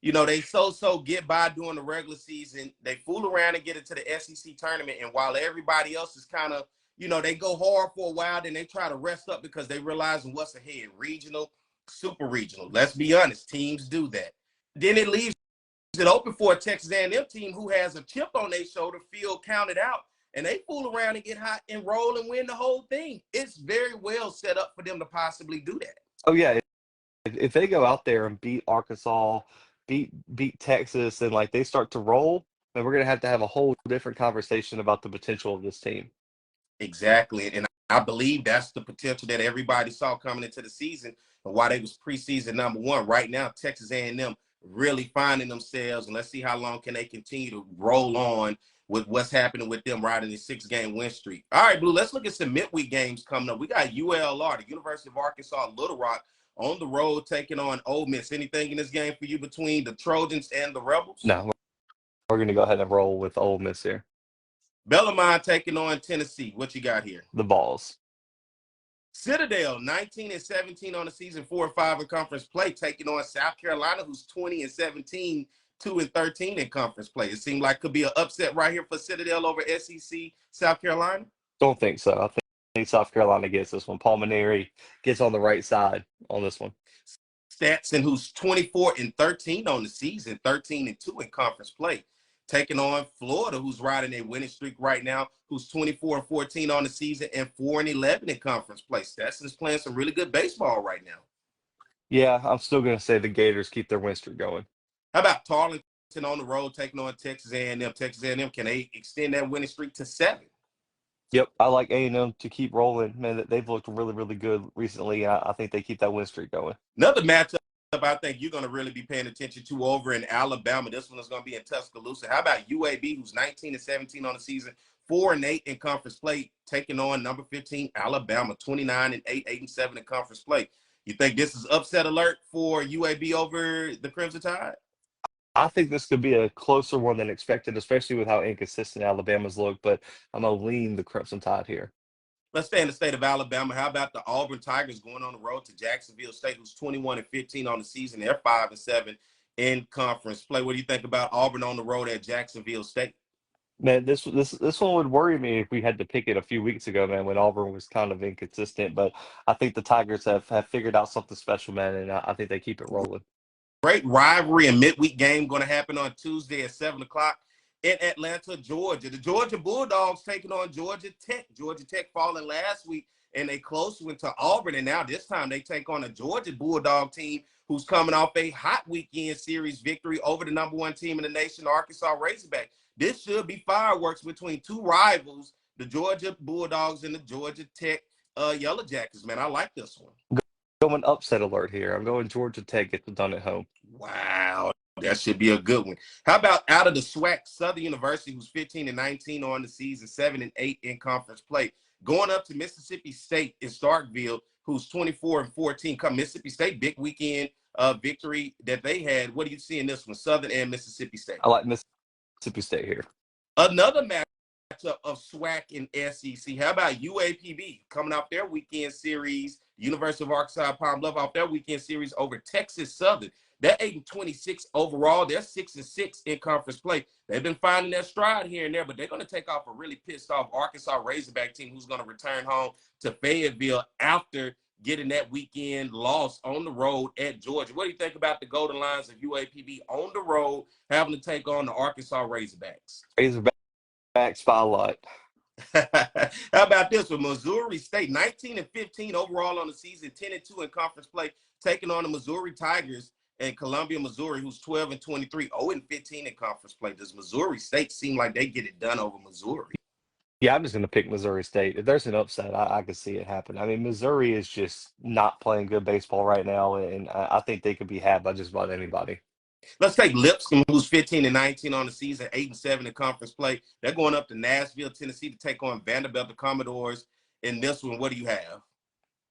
They so get by during the regular season. They fool around and get into the SEC tournament. And while everybody else is kind of, they go hard for a while, then they try to rest up because they realize what's ahead. Regional, super regional. Let's be honest. Teams do that. Then it leaves it open for a Texas A&M team who has a chip on their shoulder, feel counted out, and they fool around and get hot and roll and win the whole thing. It's very well set up for them to possibly do that. Oh yeah, if they go out there and beat Arkansas, beat Texas, and like they start to roll, then we're gonna have a whole different conversation about the potential of this team. Exactly. And I believe that's the potential that everybody saw coming into the season and why they was preseason number one. Right now, Texas A&M really finding themselves, and let's see how long can they continue to roll on with what's happening with them riding the 6-game win streak. All right, Blue, let's look at some midweek games coming up. We got ULR, the University of Arkansas, Little Rock, on the road taking on Ole Miss. Anything in this game for you between the Trojans and the Rebels? No, we're gonna go ahead and roll with Ole Miss here. Bellarmine taking on Tennessee. What you got here? The balls. Citadel, 19-17 on the season, 4-5 in conference play, taking on South Carolina, who's 20-17 2-13 in conference play. It seemed like could be an upset right here for Citadel over SEC South Carolina. Don't think so. I think South Carolina gets this one. Pulmonary gets on the right side on this one. Stetson, who's 24-13 on the season, 13-2 in conference play, taking on Florida, who's riding a winning streak right now, who's 24-14 on the season and 4-11 in conference play. Stetson's playing some really good baseball right now. Yeah, I'm still going to say the Gators keep their win streak going. How about Tarleton on the road taking on Texas A&M? Texas A&M, can they extend that winning streak to 7? Yep, I like A&M to keep rolling. Man, they've looked really, really good recently. I think they keep that win streak going. Another matchup I think you're going to really be paying attention to over in Alabama. This one is going to be in Tuscaloosa. How about UAB, who's 19-17 on the season, 4-8 in conference play, taking on number 15 Alabama, 29-8, 8-7 in conference play. You think this is upset alert for UAB over the Crimson Tide? I think this could be a closer one than expected, especially with how inconsistent Alabama's looked. But I'm going to lean the Crimson Tide here. Let's stay in the state of Alabama. How about the Auburn Tigers going on the road to Jacksonville State, who's 21-15 on the season? They're 5-7 in conference play. What do you think about Auburn on the road at Jacksonville State? Man, this one would worry me if we had to pick it a few weeks ago, man, when Auburn was kind of inconsistent. But I think the Tigers have figured out something special, man, and I think they keep it rolling. Great rivalry and midweek game going to happen on Tuesday at 7 o'clock in Atlanta, Georgia. The Georgia Bulldogs taking on Georgia Tech. Georgia Tech falling last week and a close one to Auburn. And now this time they take on a Georgia Bulldog team who's coming off a hot weekend series victory over the number 1 team in the nation, Arkansas Razorback. This should be fireworks between two rivals, the Georgia Bulldogs and the Georgia Tech Yellow Jackets. Man, I like this one. Going upset alert here. I'm going Georgia Tech gets it done at home. Wow, that should be a good one. How about out of the SWAC, Southern University, who's 15-19 on the season, 7-8 in conference play, going up to Mississippi State in Starkville, who's 24-14. Come Mississippi State, big weekend victory that they had. What do you see in this one, Southern and Mississippi State? I like Mississippi State here. Another matchup of SWAC and SEC. How about UAPB coming off their weekend series, University of Arkansas Pine Bluff off their weekend series over Texas Southern? They're 8-26 overall. They're 6-6 in conference play. They've been finding their stride here and there, but they're going to take off a really pissed off Arkansas Razorback team who's going to return home to Fayetteville after getting that weekend loss on the road at Georgia. What do you think about the Golden Lions of UAPB on the road having to take on the Arkansas Razorbacks? Razorback spotlight. How about this one? Missouri State, 19-15 overall on the season, 10-2 in conference play, taking on the Missouri Tigers and Columbia, Missouri, who's 12-23, 0-15 in conference play. Does Missouri State seem like they get it done over Missouri? Yeah, I'm just going to pick Missouri State. If there's an upset, I can see it happen. I mean, Missouri is just not playing good baseball right now, and I think they could be had by just about anybody. Let's take Lipscomb, who's 15-19 on the season, 8-7 in conference play. They're going up to Nashville, Tennessee to take on Vanderbilt, the Commodores. In this one, what do you have?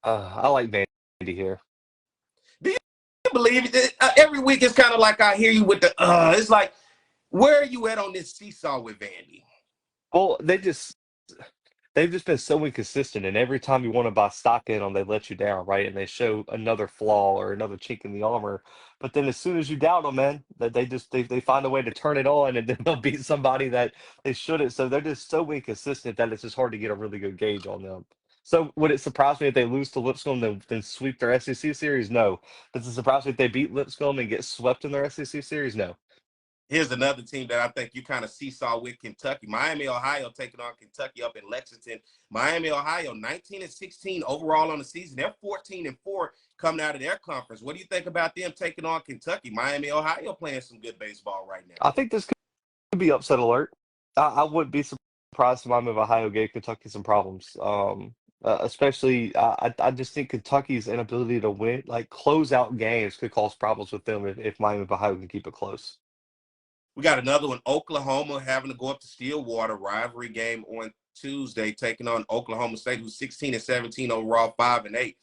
I like Vandy here. Do you believe it? Every week it's kind of like I hear you with the it's like, where are you at on this seesaw with Vandy? Well, they've just been so inconsistent, and every time you want to buy stock in them, they let you down, right? And they show another flaw or another chink in the armor. But then as soon as you doubt them, man, that they find a way to turn it on, and then they'll beat somebody that they shouldn't. So they're just so inconsistent that it's just hard to get a really good gauge on them. So would it surprise me if they lose to Lipscomb then sweep their SEC series? No. Does it surprise me if they beat Lipscomb and get swept in their SEC series? No. Here's another team that I think you kind of seesaw with Kentucky. Miami, Ohio taking on Kentucky up in Lexington. Miami, Ohio, 19-16 overall on the season. They're 14-4 coming out of their conference. What do you think about them taking on Kentucky? Miami, Ohio playing some good baseball right now. I think this could be upset alert. I wouldn't be surprised if Miami of Ohio gave Kentucky some problems. Especially, I just think Kentucky's inability to win, like close out games, could cause problems with them if Miami of Ohio can keep it close. We got another one, Oklahoma having to go up to Stillwater, rivalry game on Tuesday, taking on Oklahoma State, who's 16-17 overall, 5-8.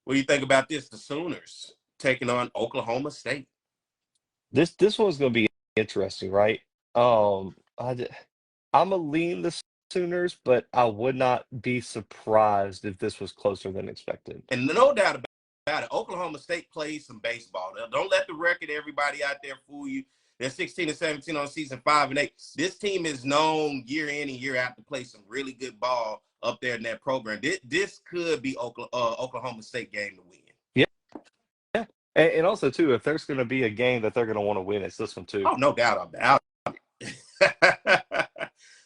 What do you think about this? The Sooners taking on Oklahoma State. This one's going to be interesting, right? I'm a lean the Sooners, but I would not be surprised if this was closer than expected. And no doubt about it, Oklahoma State plays some baseball. Now, don't let the record, everybody out there, fool you. They're 16-17 on season 5-8. This team is known year in and year out to play some really good ball up there in that program. This could be Oklahoma State game to win. Yeah, yeah. And also too, if there's going to be a game that they're going to want to win, it's this one too. Oh, no doubt about it.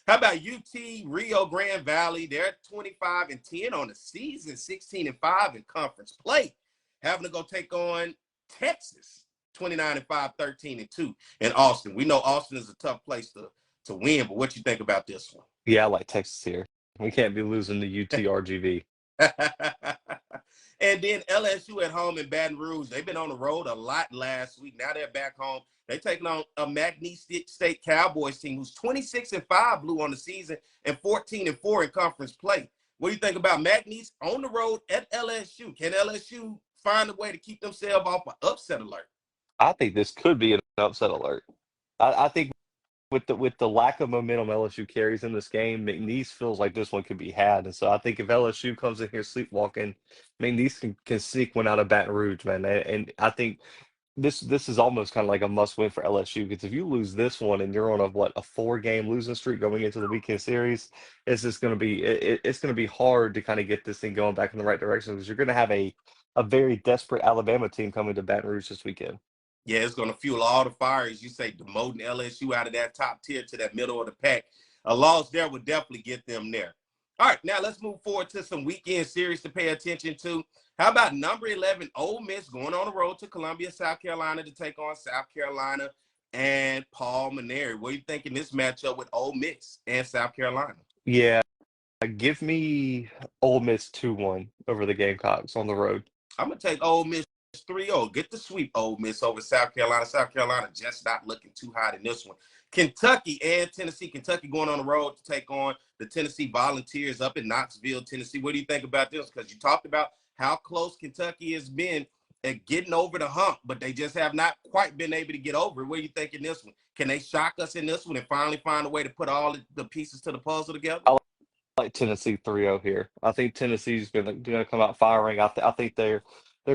How about UT Rio Grande Valley? They're 25-10 on the season, 16-5 in conference play, having to go take on Texas, 29-5, 13-2 in Austin. We know Austin is a tough place to win, but what you think about this one? Yeah, I like Texas here. We can't be losing to UTRGV. And then LSU at home in Baton Rouge. They've been on the road a lot last week. Now they're back home. They're taking on a McNeese State Cowboys team who's 26-5 blue on the season and 14-4 in conference play. What do you think about McNeese on the road at LSU? Can LSU find a way to keep themselves off an upset alert? I think this could be an upset alert. I think with the lack of momentum LSU carries in this game, McNeese feels like this one could be had. And so I think if LSU comes in here sleepwalking, McNeese can sneak one out of Baton Rouge, man. And I think this is almost kind of like a must win for LSU, because if you lose this one and you're on a 4-game losing streak going into the weekend series, it's just going to be it's going to be hard to kind of get this thing going back in the right direction, because you're going to have a very desperate Alabama team coming to Baton Rouge this weekend. Yeah, it's going to fuel all the fires. You say demoting LSU out of that top tier to that middle of the pack. A loss there would definitely get them there. All right, now let's move forward to some weekend series to pay attention to. How about number 11, Ole Miss, going on the road to Columbia, South Carolina to take on South Carolina and Paul Maneri? What do you think in this matchup with Ole Miss and South Carolina? Yeah, give me Ole Miss 2-1 over the Gamecocks on the road. I'm going to take Ole Miss 3-0. Get the sweep, Ole Miss, over South Carolina. South Carolina just not looking too hot in this one. Kentucky and Tennessee. Kentucky going on the road to take on the Tennessee Volunteers up in Knoxville, Tennessee. What do you think about this? Because you talked about how close Kentucky has been at getting over the hump, but they just have not quite been able to get over it. What do you think in this one? Can they shock us in this one and finally find a way to put all the pieces to the puzzle together? I like Tennessee 3-0 here. I think Tennessee's going to come out firing. I think they're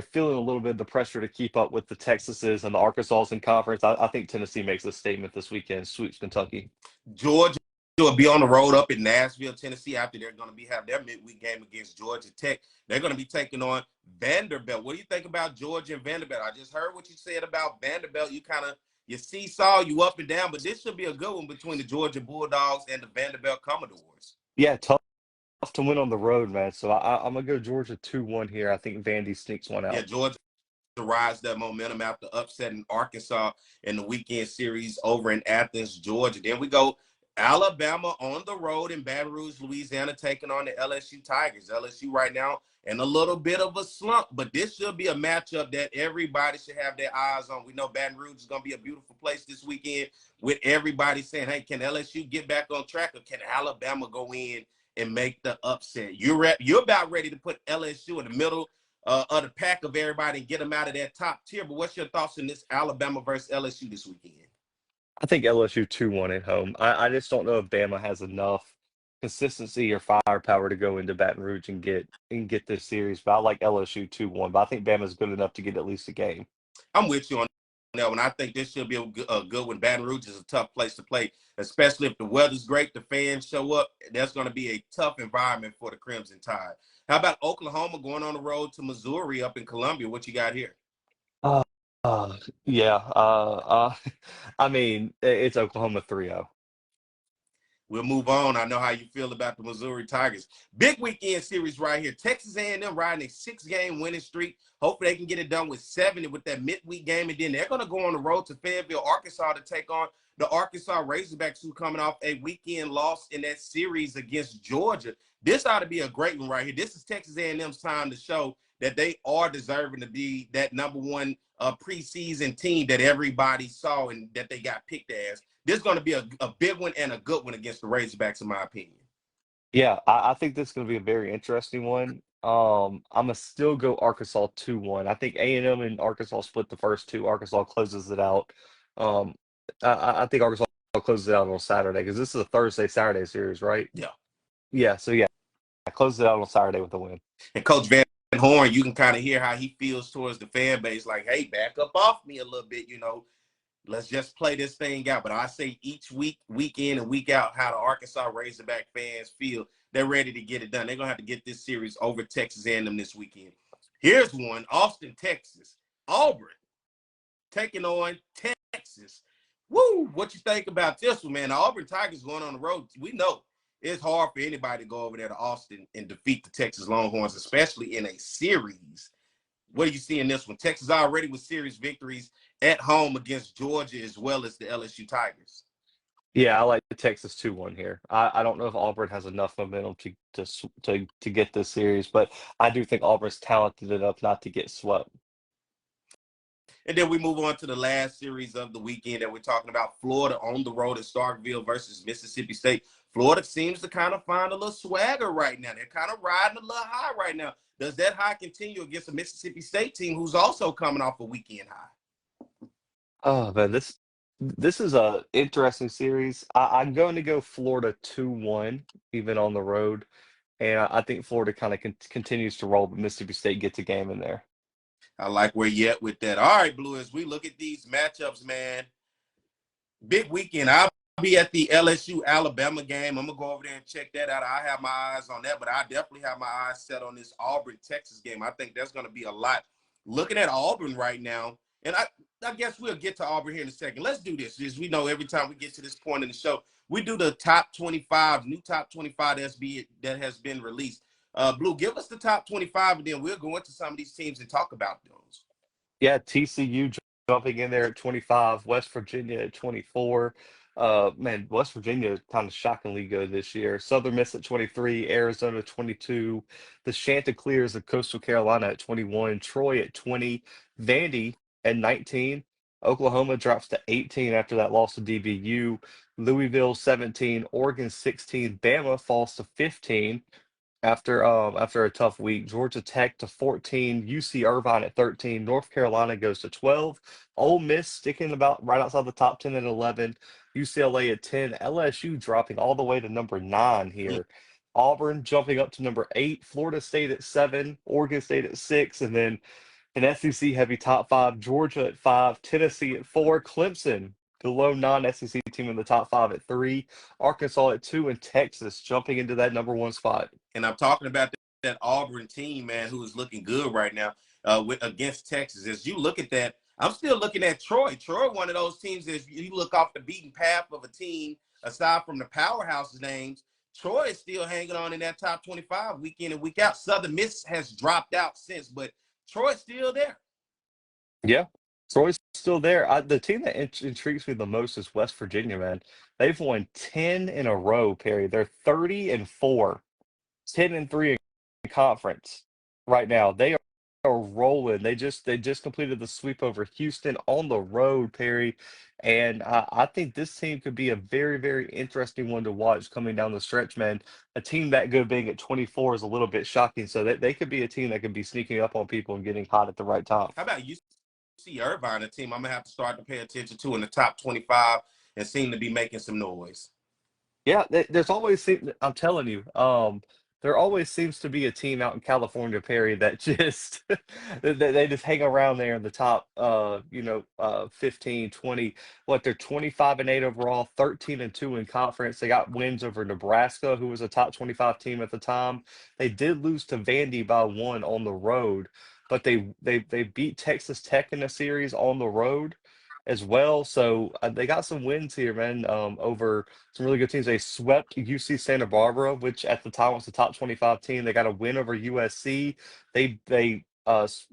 feeling a little bit of the pressure to keep up with the Texases and the Arkansas in conference. I think Tennessee makes a statement this weekend, sweeps Kentucky. Georgia will be on the road up in Nashville, Tennessee, after they're going to have their midweek game against Georgia Tech. They're going to be taking on Vanderbilt. What do you think about Georgia and Vanderbilt? I just heard what you said about Vanderbilt. You seesaw, you up and down, but this should be a good one between the Georgia Bulldogs and the Vanderbilt Commodores. Yeah, tough to win on the road, man. So I'm going to go Georgia 2-1 here. I think Vandy sneaks one out. Yeah, Georgia rise that momentum after upsetting Arkansas in the weekend series over in Athens, Georgia. Then we go Alabama on the road in Baton Rouge, Louisiana, taking on the LSU Tigers. LSU right now in a little bit of a slump, but this should be a matchup that everybody should have their eyes on. We know Baton Rouge is going to be a beautiful place this weekend, with everybody saying, hey, can LSU get back on track, or can Alabama go in and make the upset? You're about ready to put LSU in the middle of the pack of everybody and get them out of that top tier. But what's your thoughts on this Alabama versus LSU this weekend? I think LSU 2-1 at home. I just don't know if Bama has enough consistency or firepower to go into Baton Rouge and get this series. But I like LSU 2-1. But I think Bama's good enough to get at least a game. I'm with you on that one. I think this should be a good one. Baton Rouge is a tough place to play, especially if the weather's great, the fans show up. That's going to be a tough environment for the Crimson Tide. How about Oklahoma going on the road to Missouri up in Columbia? What you got here? Uh, yeah. I mean, it's Oklahoma 3-0. We'll move on. I know how you feel about the Missouri Tigers. Big weekend series right here. Texas A&M riding a 6-game winning streak. Hopefully they can get it done with 7 with that midweek game. And then they're going to go on the road to Fayetteville, Arkansas to take on the Arkansas Razorbacks, who coming off a weekend loss in that series against Georgia. This ought to be a great one right here. This is Texas A&M's time to show that they are deserving to be that number one preseason team that everybody saw and that they got picked as. This is going to be a big one and a good one against the Razorbacks, in my opinion. Yeah, I think this is going to be a very interesting one. I'm going to still go Arkansas 2-1. I think A&M and Arkansas split the first two. Arkansas closes it out. I think Arkansas closes it out on Saturday, because this is a Thursday-Saturday series, right? Yeah. Yeah, so yeah, I closed it out on Saturday with a win. And Coach Van Horn, you can kind of hear how he feels towards the fan base, like, hey, back up off me a little bit, Let's just play this thing out. But I say each week, week in and week out, how the Arkansas Razorback fans feel. They're ready to get it done. They're going to have to get this series over Texas A&M this weekend. Here's one, Austin, Texas. Auburn taking on Texas. Woo! What you think about this one, man? The Auburn Tigers going on the road. We know it's hard for anybody to go over there to Austin and defeat the Texas Longhorns, especially in a series. What do you see in this one? Texas already with series victories at home against Georgia as well as the LSU Tigers. Yeah, I like the Texas 2-1 here. I don't know if Auburn has enough momentum to get this series, but I do think Auburn's talented enough not to get swept. And then we move on to the last series of the weekend that we're talking about. Florida on the road at Starkville versus Mississippi State. Florida seems to kind of find a little swagger right now. They're kind of riding a little high right now. Does that high continue against a Mississippi State team who's also coming off a weekend high? Oh man, this is a interesting series. I'm going to go Florida 2-1, even on the road, and I think Florida kind of continues to roll, but Mississippi State gets a game in there. I like where you're at with that. All right, Blue, as we look at these matchups, man, big weekend. I'll be at the LSU Alabama game. I'm gonna go over there and check that out. I have my eyes on that, but I definitely have my eyes set on this Auburn Texas game. I think that's gonna be a lot. Looking at Auburn right now, and I guess we'll get to Auburn here in a second. Let's do this. As we know, every time we get to this point in the show, we do the top 25, new top 25 that has been released. Blue, give us the top 25, and then we'll go into some of these teams and talk about those. Yeah, TCU jumping in there at 25, West Virginia at 24. Man, West Virginia kind of shockingly good this year. Southern Miss at 23, Arizona 22, the Chanticleers of Coastal Carolina at 21, Troy at 20, Vandy at 19. Oklahoma drops to 18 after that loss to DBU. Louisville 17, Oregon 16, Bama falls to 15 after a tough week. Georgia Tech to 14, UC Irvine at 13, North Carolina goes to 12, Ole Miss sticking about right outside the top 10 at 11, UCLA at 10, LSU dropping all the way to number 9 here. Auburn jumping up to number 8, Florida State at 7, Oregon State at 6, and then an SEC heavy top 5, Georgia at 5, Tennessee at 4, Clemson, the lone non-SEC team in the top 5 at 3, Arkansas at 2, and Texas jumping into that number 1 spot. And I'm talking about that Auburn team, man, who is looking good right now against Texas. As you look at that, I'm still looking at Troy. Troy, one of those teams, as you look off the beaten path of a team, aside from the powerhouse names, Troy is still hanging on in that top 25 week in and week out. Southern Miss has dropped out since, but Troy's still there. Yeah, Troy's still there. The team that intrigues me the most is West Virginia, man. They've won 10 in a row, Perry. They're 30-4, 10-3 in conference right now. They are rolling. They just completed the sweep over Houston on the road, Perry. And I think this team could be a very, very interesting one to watch coming down the stretch, man. A team that good being at 24 is a little bit shocking. So they could be a team that could be sneaking up on people and getting hot at the right time. How about UC Irvine, a team I'm going to have to start to pay attention to in the top 25 and seem to be making some noise? Yeah, there's always I'm telling you, there always seems to be a team out in California, Perry, that just they just hang around there in the top 15, 20. What, they're 25-8 overall, 13-2 in conference. They got wins over Nebraska, who was a top 25 team at the time. They did lose to Vandy by 1 on the road, but they beat Texas Tech in a series on the road as well. So they got some wins here, man, over some really good teams. They swept UC Santa Barbara, which at the time was the top 25 team. They got a win over USC. They lost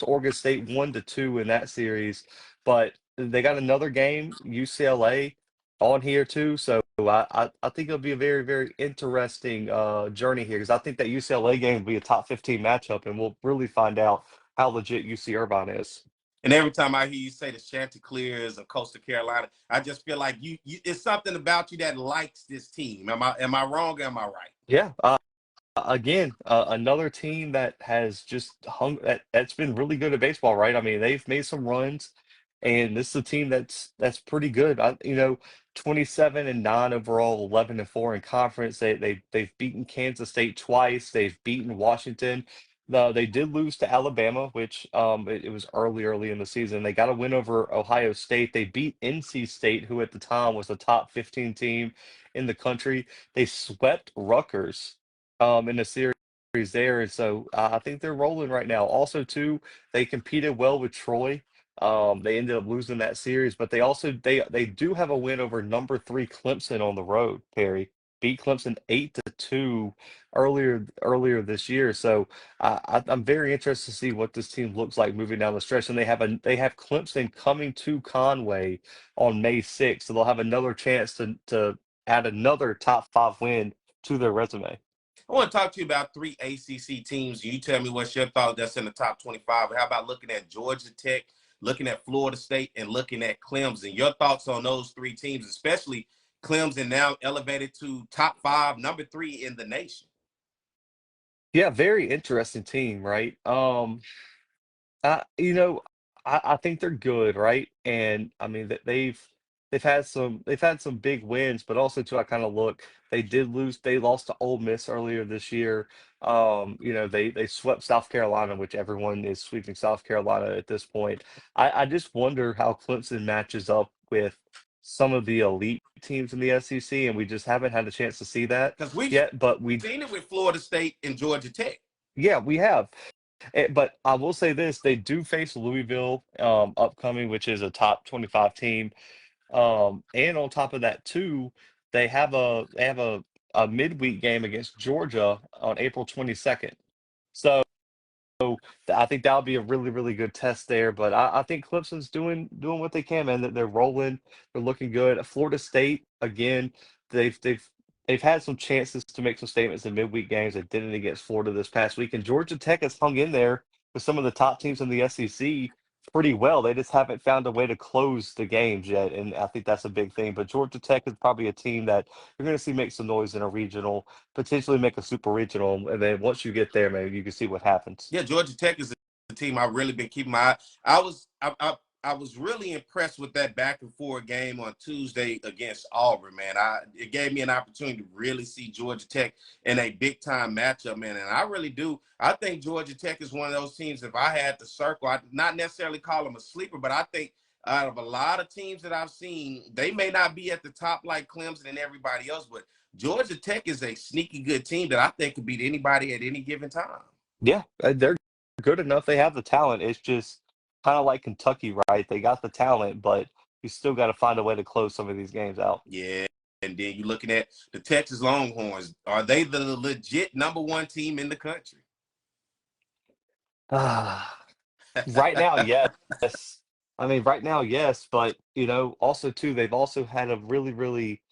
to Oregon State 1-2 in that series, but they got another game, UCLA, on here too. So I think it'll be a very, very interesting journey here because I think that UCLA game will be a top 15 matchup, and we'll really find out how legit UC Irvine is. And every time I hear you say the Chanticleers of Coastal Carolina, I just feel like you it's something about you that likes this team. Am I wrong or am I right? Yeah. Again, another team that has just that's been really good at baseball, right? I mean, they've made some runs, and this is a team that's pretty good. 27-9 overall, 11-4 in conference. They've beaten Kansas State twice. They've beaten Washington. They did lose to Alabama, which it was early in the season. They got a win over Ohio State. They beat NC State, who at the time was a top 15 team in the country. They swept Rutgers in the series there, and so I think they're rolling right now. Also, too, they competed well with Troy. They ended up losing that series, but they do have a win over number three Clemson on the road. Perry beat Clemson 8-2 earlier this year. So I'm very interested to see what this team looks like moving down the stretch. And they have Clemson coming to Conway on May 6th, so they'll have another chance to add another top five win to their resume. I want to talk to you about three ACC teams. You tell me what's your thought that's in the top 25. How about looking at Georgia Tech, looking at Florida State, and looking at Clemson? Your thoughts on those three teams, especially Clemson now elevated to top five, number three in the nation. Yeah, very interesting team, right? You know, I think they're good, right? And I mean that they've had some big wins, but also too, I kind of look, they lost to Ole Miss earlier this year. They swept South Carolina, which everyone is sweeping South Carolina at this point. I just wonder how Clemson matches up with some of the elite teams in the SEC, and we just haven't had a chance to see that Because we've yet. But seen it with Florida State and Georgia Tech. yeah, we have. But I will say this, they do face Louisville upcoming, which is a top 25 team. And on top of that too, they have a midweek game against Georgia on April 22nd. So I think that'll be a really good test there. But I think Clemson's doing what they can, man. They're rolling, they're looking good. Florida State, again, they've they've they've had some chances to make some statements in midweek games. They didn't against Florida this past week, and Georgia Tech has hung in there with some of the top teams in the SEC pretty well. They just haven't found a way to close the games yet, and I think that's a big thing. But Georgia Tech is probably a team that you're going to see make some noise in a regional, potentially make a super regional, and then once you get there, maybe you can see what happens. Yeah, Georgia Tech is a team I've really been keeping my eye. I was really impressed with that back and forth game on Tuesday against Auburn, man. It gave me an opportunity to really see Georgia Tech in a big time matchup, man. And I really do. I think Georgia Tech is one of those teams. If I had to circle, I'd not necessarily call them a sleeper, but I think out of a lot of teams that I've seen, they may not be at the top like Clemson and everybody else, but Georgia Tech is a sneaky good team that I think could beat anybody at any given time. Yeah, they're good enough. They have the talent. It's just kind of like Kentucky, right? They got the talent, but you still got to find a way to close some of these games out. Yeah. And then you're looking at the Texas Longhorns. Are they the legit number one team in the country? Ah, right now, yes. I mean, right now, yes, but also too, they've also had a really,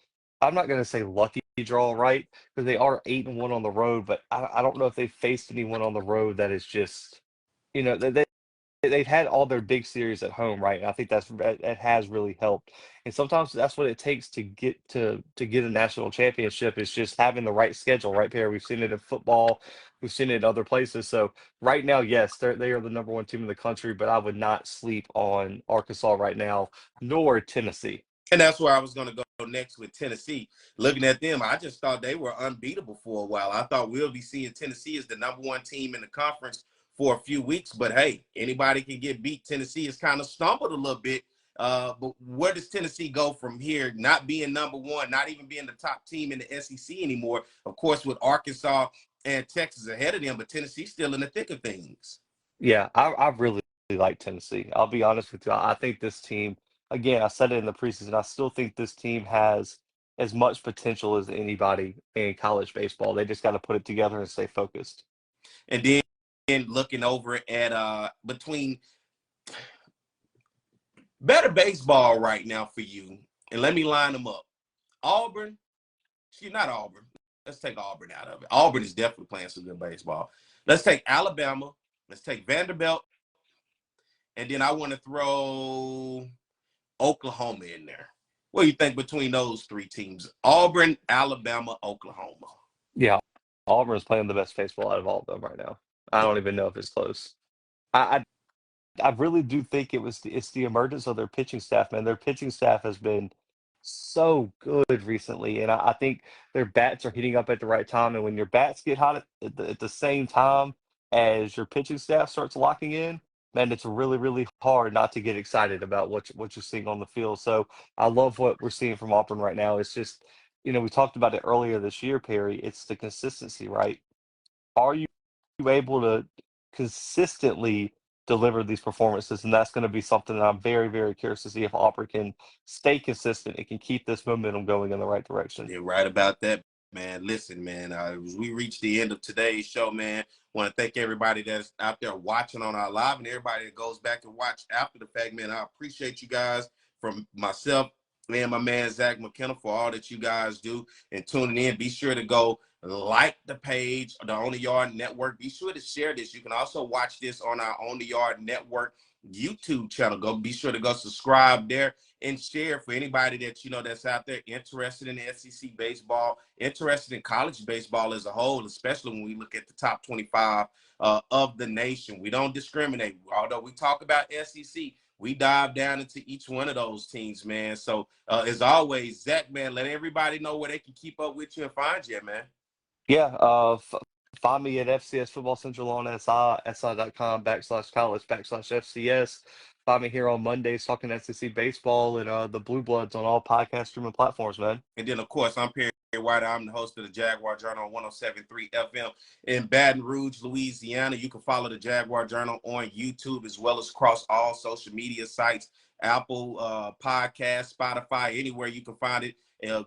I'm not going to say lucky draw, right? Because they are 8-1 on the road, but I don't know if they've faced anyone on the road that is just, they've had all their big series at home, right? And I think that has really helped. And sometimes that's what it takes to get a national championship is just having the right schedule, right, Pierre? We've seen it in football, we've seen it in other places. So right now, yes, they are the number one team in the country, but I would not sleep on Arkansas right now, nor Tennessee. And that's where I was going to go next with Tennessee. Looking at them, I just thought they were unbeatable for a while. I thought we'll be seeing Tennessee as the number one team in the conference for a few weeks. But hey, anybody can get beat. Tennessee has kind of stumbled a little bit. But where does Tennessee go from here? Not being number one, not even being the top team in the SEC anymore. Of course, with Arkansas and Texas ahead of them, but Tennessee's still in the thick of things. Yeah, I really like Tennessee. I'll be honest with you. I think this team, again, I said it in the preseason, I still think this team has as much potential as anybody in college baseball. They just got to put it together and stay focused. And then looking over at between better baseball right now for you, and let me line them up. Auburn, she's not Auburn. Let's take Auburn out of it. Auburn is definitely playing some good baseball. Let's take Alabama. Let's take Vanderbilt. And then I want to throw Oklahoma in there. What do you think between those three teams? Auburn, Alabama, Oklahoma. Yeah, Auburn is playing the best baseball out of all of them right now. I don't even know if it's close. I I really do think it's the emergence of their pitching staff, man. Their pitching staff has been so good recently, and I think their bats are heating up at the right time. And when your bats get hot at the same time, as your pitching staff starts locking in, man, it's really, really hard not to get excited about what you're seeing on the field. So I love what we're seeing from Auburn right now. It's just, we talked about it earlier this year, Perry. It's the consistency, right? Are you able to consistently deliver these performances? And that's going to be something that I'm very, very curious to see if Auburn can stay consistent and can keep this momentum going in the right direction. You're right about that, man. Listen, man, as we reach the end of today's show, man, want to thank everybody that's out there watching on our live and everybody that goes back and watch after the fact, man. I appreciate you guys, from myself and my man Zach McKinnell, for all that you guys do and tuning in. Be sure to go like the page, the On the Yard Network. Be sure to share this. You can also watch this on our On the Yard Network YouTube channel. Go be sure to go subscribe there and share for anybody that that's out there interested in SEC baseball, interested in college baseball as a whole, especially when we look at the top 25 of the nation. We don't discriminate. Although we talk about SEC, we dive down into each one of those teams, man. So as always, Zach, man, let everybody know where they can keep up with you and find you, man. Yeah, find me at FCS Football Central on si.com/college/FCS. Find me here on Mondays talking SEC baseball and the Blue Bloods on all podcast streaming platforms, man. And then, of course, I'm Perry White. I'm the host of the Jaguar Journal on 107.3 FM in Baton Rouge, Louisiana. You can follow the Jaguar Journal on YouTube as well as across all social media sites, Apple Podcasts, Spotify, anywhere you can find it.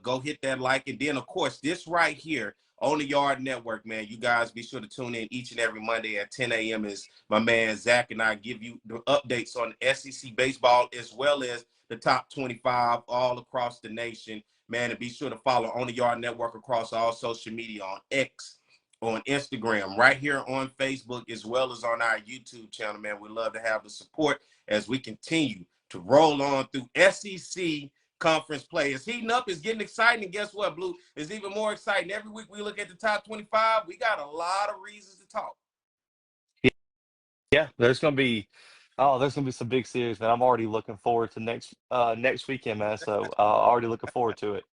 Go hit that like. And then, of course, this right here on the Yard Network, man. You guys be sure to tune in each and every Monday at 10 a.m. as my man Zach and I give you the updates on SEC baseball as well as the top 25 all across the nation, man. And be sure to follow On the Yard Network across all social media, on X, on Instagram, right here on Facebook, as well as on our YouTube channel, man. We love to have the support as we continue to roll on through SEC conference play. It's heating up, it's getting exciting, and guess what, Blue? It's even more exciting. Every week we look at the top 25, we got a lot of reasons to talk. Yeah, there's gonna be some big series, man. I'm already looking forward to next weekend, man. So already looking forward to it.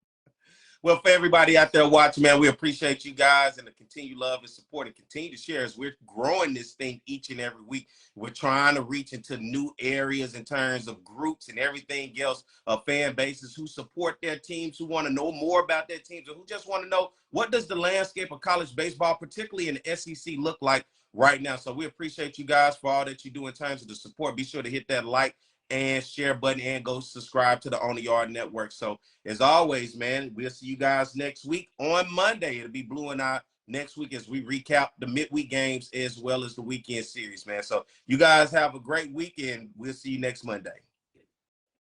Well, for everybody out there watching, man, we appreciate you guys and the continued love and support, and continue to share as we're growing this thing each and every week. We're trying to reach into new areas in terms of groups and everything else, of fan bases who support their teams, who want to know more about their teams, or who just want to know what does the landscape of college baseball, particularly in the SEC, look like right now. So we appreciate you guys for all that you do in terms of the support. Be sure to hit that like and share button and go subscribe to the On the Yard Network. So as always, man, we'll see you guys next week on Monday. It'll be Blue and I next week as we recap the midweek games as well as the weekend series, man. So you guys have a great weekend. We'll see you next Monday.